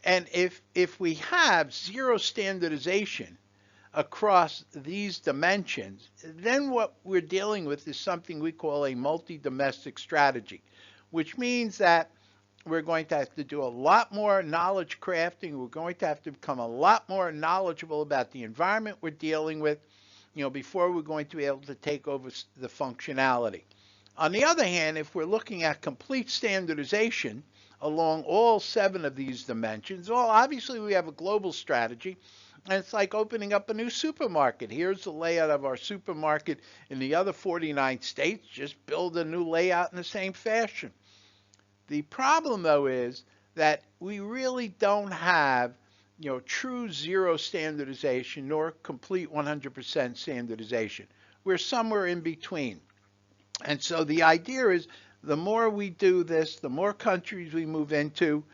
[SPEAKER 1] And if we have zero standardization across these dimensions, then what we're dealing with is something we call a multi-domestic strategy, which means that we're going to have to do a lot more knowledge crafting. We're going to have to become a lot more knowledgeable about the environment we're dealing with, before we're going to be able to take over the functionality. On the other hand, if we're looking at complete standardization along all 7 of these dimensions, well, obviously we have a global strategy, and it's like opening up a new supermarket. Here's the layout of our supermarket in the other 49 states. Just build a new layout in the same fashion. The problem, though, is that we really don't have, true zero standardization nor complete 100% standardization. We're somewhere in between. And so the idea is the more we do this, the more countries we move into,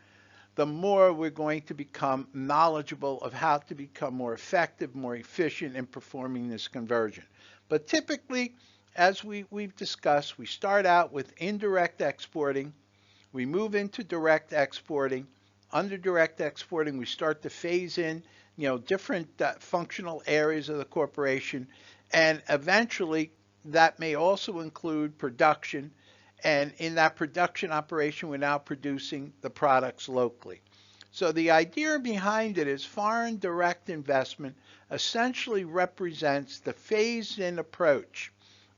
[SPEAKER 1] the more we're going to become knowledgeable of how to become more effective, more efficient in performing this conversion. But typically, as we've discussed, we start out with indirect exporting. We move into direct exporting. Under direct exporting, we start to phase in, different functional areas of the corporation, and eventually that may also include production. And in that production operation, we're now producing the products locally. So the idea behind it is foreign direct investment essentially represents the phased-in approach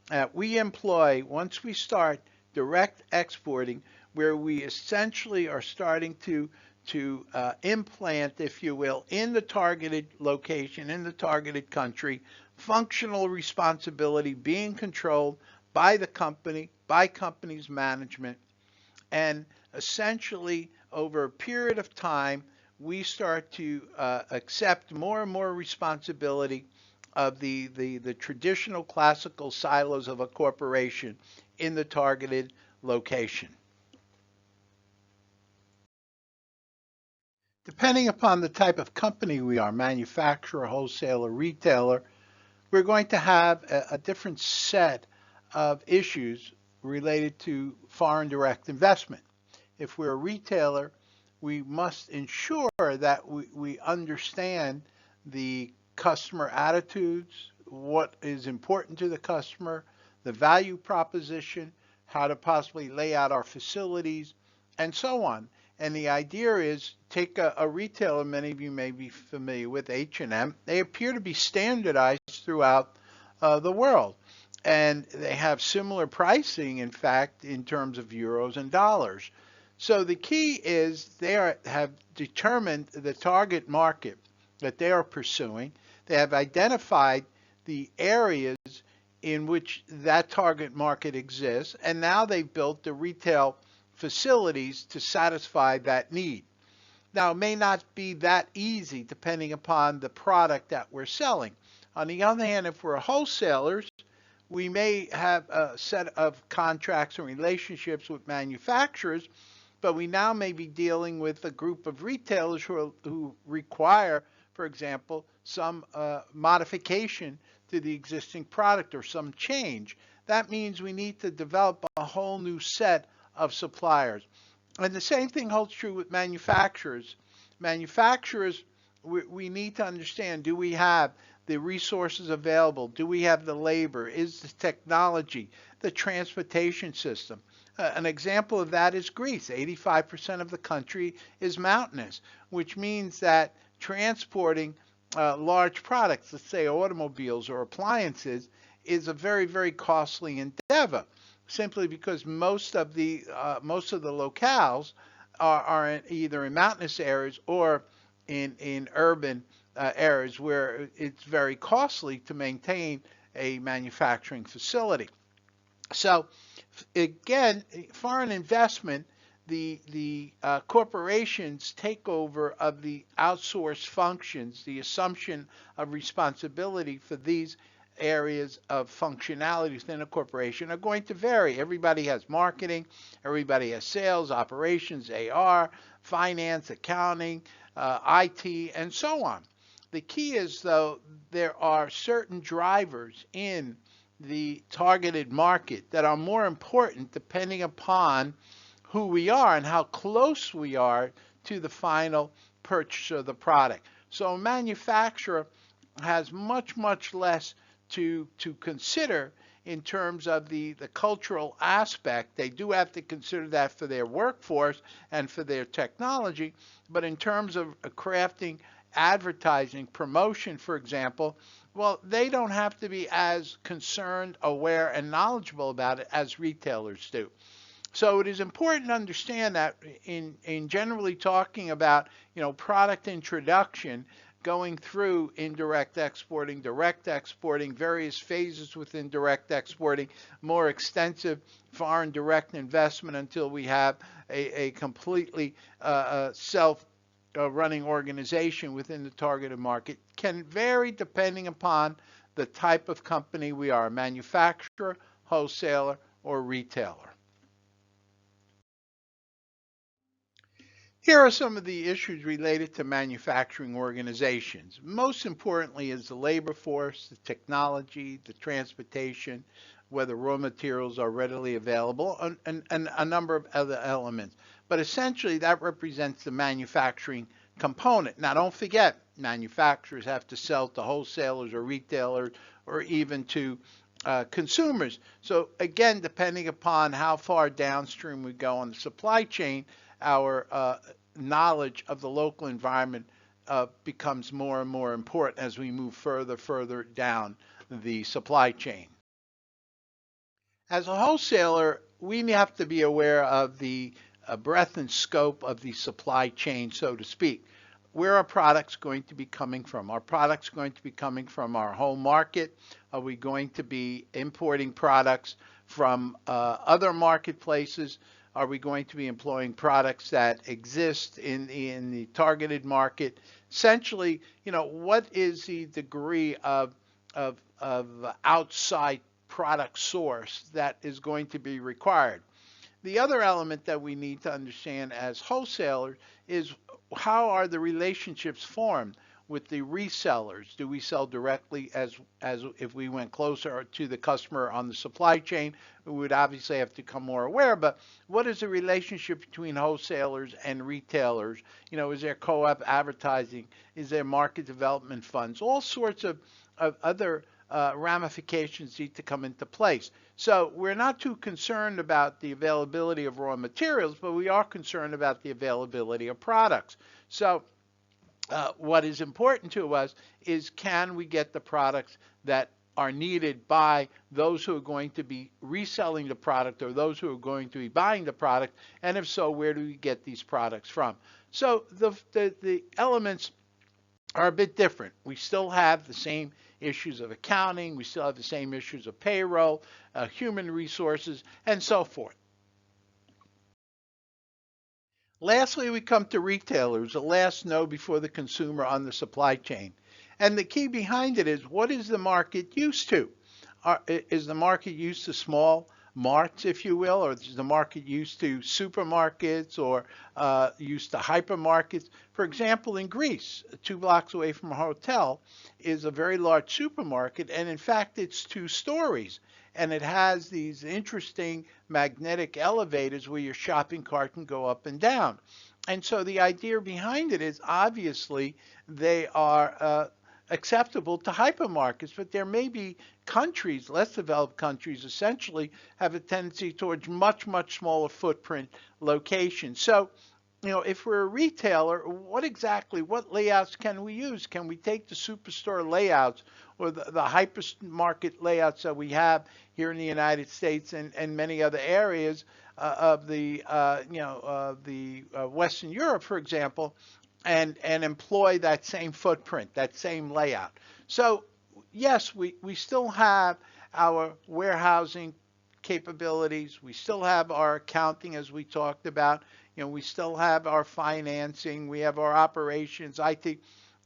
[SPEAKER 1] that we employ once we start direct exporting, where we essentially are starting to implant, if you will, in the targeted location, in the targeted country, functional responsibility being controlled by the company, by company's management, and essentially over a period of time, we start to accept more and more responsibility of the traditional classical silos of a corporation in the targeted location. Depending upon the type of company we are, manufacturer, wholesaler, retailer, we're going to have a different set of issues related to foreign direct investment. If we're a retailer, we must ensure that we understand the customer attitudes, what is important to the customer, the value proposition, how to possibly lay out our facilities, and so on. And the idea is, take a retailer many of you may be familiar with, H&M. They appear to be standardized throughout the world. And they have similar pricing, in fact, in terms of euros and dollars. So the key is they have determined the target market that they are pursuing. They have identified the areas in which that target market exists, and now they've built the retail facilities to satisfy that need. Now, it may not be that easy depending upon the product that we're selling. On the other hand, if we're wholesalers, we may have a set of contracts and relationships with manufacturers, but we now may be dealing with a group of retailers who require, for example, some modification to the existing product or some change. That means we need to develop a whole new set of suppliers. And the same thing holds true with manufacturers. Manufacturers, we need to understand, do we have the resources available? Do we have the labor? Is the technology, the transportation system? An example of that is Greece. 85% of the country is mountainous, which means that transporting large products, let's say automobiles or appliances, is a very, very costly endeavor, simply because most of the locales are either in mountainous areas or in urban areas where it's very costly to maintain a manufacturing facility. So again, foreign investment, the corporations takeover of the outsourced functions, the assumption of responsibility for these areas of functionality within a corporation are going to vary. Everybody has marketing, everybody has sales, operations, AR, finance, accounting, IT, and so on. The key is, though, there are certain drivers in the targeted market that are more important depending upon who we are and how close we are to the final purchase of the product. So a manufacturer has much, much less to consider in terms of the cultural aspect. They do have to consider that for their workforce and for their technology, but in terms of crafting advertising, promotion, for example, well, they don't have to be as concerned, aware, and knowledgeable about it as retailers do. So it is important to understand that in generally talking about, product introduction, going through indirect exporting, direct exporting, various phases within direct exporting, more extensive foreign direct investment until we have a completely self running organization within the targeted market, can vary depending upon the type of company we are, manufacturer, wholesaler, or retailer. Here are some of the issues related to manufacturing organizations. Most importantly is the labor force, the technology, the transportation, whether raw materials are readily available, and a number of other elements. But essentially that represents the manufacturing component. Now don't forget, manufacturers have to sell to wholesalers or retailers or even to consumers. So again, depending upon how far downstream we go on the supply chain, our knowledge of the local environment becomes more and more important as we move further down the supply chain. As a wholesaler, we have to be aware of the breadth and scope of the supply chain, so to speak. Where are products going to be coming from? Are products going to be coming from our home market? Are we going to be importing products from other marketplaces? Are we going to be employing products that exist in the targeted market? Essentially, what is the degree of outside product source that is going to be required? The other element that we need to understand as wholesalers is how are the relationships formed with the resellers? Do we sell directly as if we went closer to the customer on the supply chain? We would obviously have to become more aware, but what is the relationship between wholesalers and retailers? Is there co-op advertising? Is there market development funds? All sorts of other ramifications need to come into place. So we're not too concerned about the availability of raw materials, but we are concerned about the availability of products. So what is important to us is, can we get the products that are needed by those who are going to be reselling the product or those who are going to be buying the product, and if so, where do we get these products from? So the elements are a bit different. We still have the same issues of accounting, we still have the same issues of payroll, human resources, and so forth. Lastly, we come to retailers, the last node before the consumer on the supply chain. And the key behind it is, what is the market used to? Is the market used to small marts, if you will, or is the market used to supermarkets or used to hypermarkets? For example, in Greece, 2 blocks away from a hotel is a very large supermarket, and in fact, it's 2 stories. And it has these interesting magnetic elevators where your shopping cart can go up and down. And so the idea behind it is, obviously they are acceptable to hypermarkets, but there may be countries, less developed countries, essentially have a tendency towards much smaller footprint locations. So, if we're a retailer, what layouts can we use? Can we take the superstore layouts or the hypermarket layouts that we have here in the United States and many other areas of the Western Europe, for example, and employ that same footprint, that same layout? So yes, we still have our warehousing capabilities. We still have our accounting, as we talked about. We still have our financing. We have our operations, IT.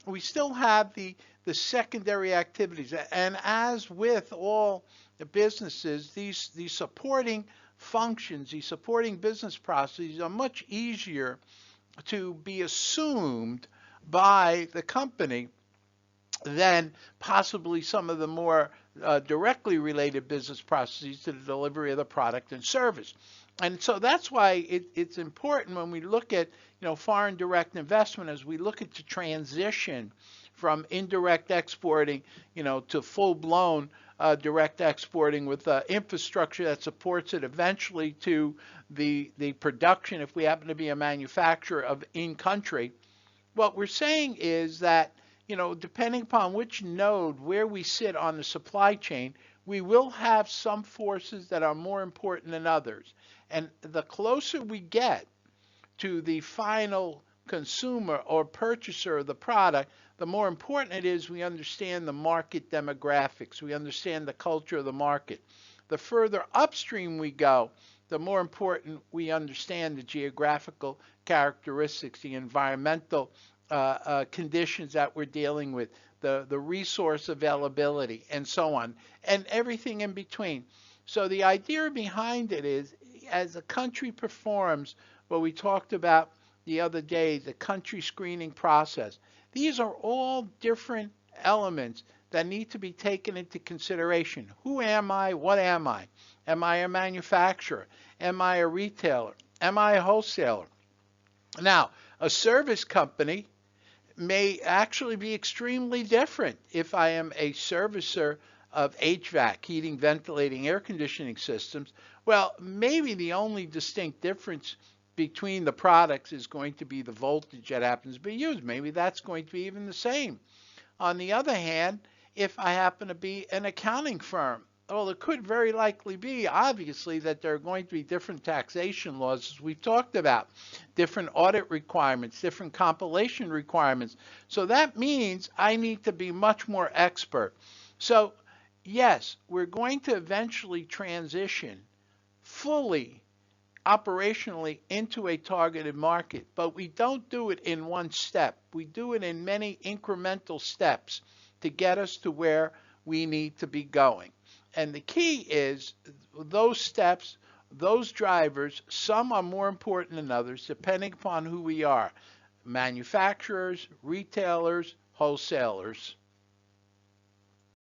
[SPEAKER 1] We still have the secondary activities. And as with all the businesses, these supporting functions, these supporting business processes are much easier to be assumed by the company than possibly some of the more directly related business processes to the delivery of the product and service. And so that's why it's important when we look at foreign direct investment, as we look at the transition from indirect exporting to full-blown direct exporting with infrastructure that supports it eventually to the production, if we happen to be a manufacturer of in-country. What we're saying is that depending upon which node, where we sit on the supply chain, we will have some forces that are more important than others. And the closer we get to the final consumer or purchaser of the product, the more important it is we understand the market demographics, we understand the culture of the market. The further upstream we go, the more important we understand the geographical characteristics, the environmental conditions that we're dealing with, the resource availability, and so on, and everything in between. So the idea behind it is, as a country performs what we talked about the other day, the country screening process, these are all different elements that need to be taken into consideration. Who am I? What am I? Am I a manufacturer? Am I a retailer? Am I a wholesaler? Now, a service company may actually be extremely different. If I am a servicer of HVAC, heating, ventilating, air conditioning systems, well, maybe the only distinct difference between the products is going to be the voltage that happens to be used. Maybe that's going to be even the same. On the other hand, if I happen to be an accounting firm, well, it could very likely be, obviously, that there are going to be different taxation laws, as we've talked about, different audit requirements, different compilation requirements. So that means I need to be much more expert. So, yes, we're going to eventually transition fully operationally into a targeted market, but we don't do it in one step. We do it in many incremental steps to get us to where we need to be going. And the key is those steps, those drivers, some are more important than others depending upon who we are: manufacturers, retailers, wholesalers.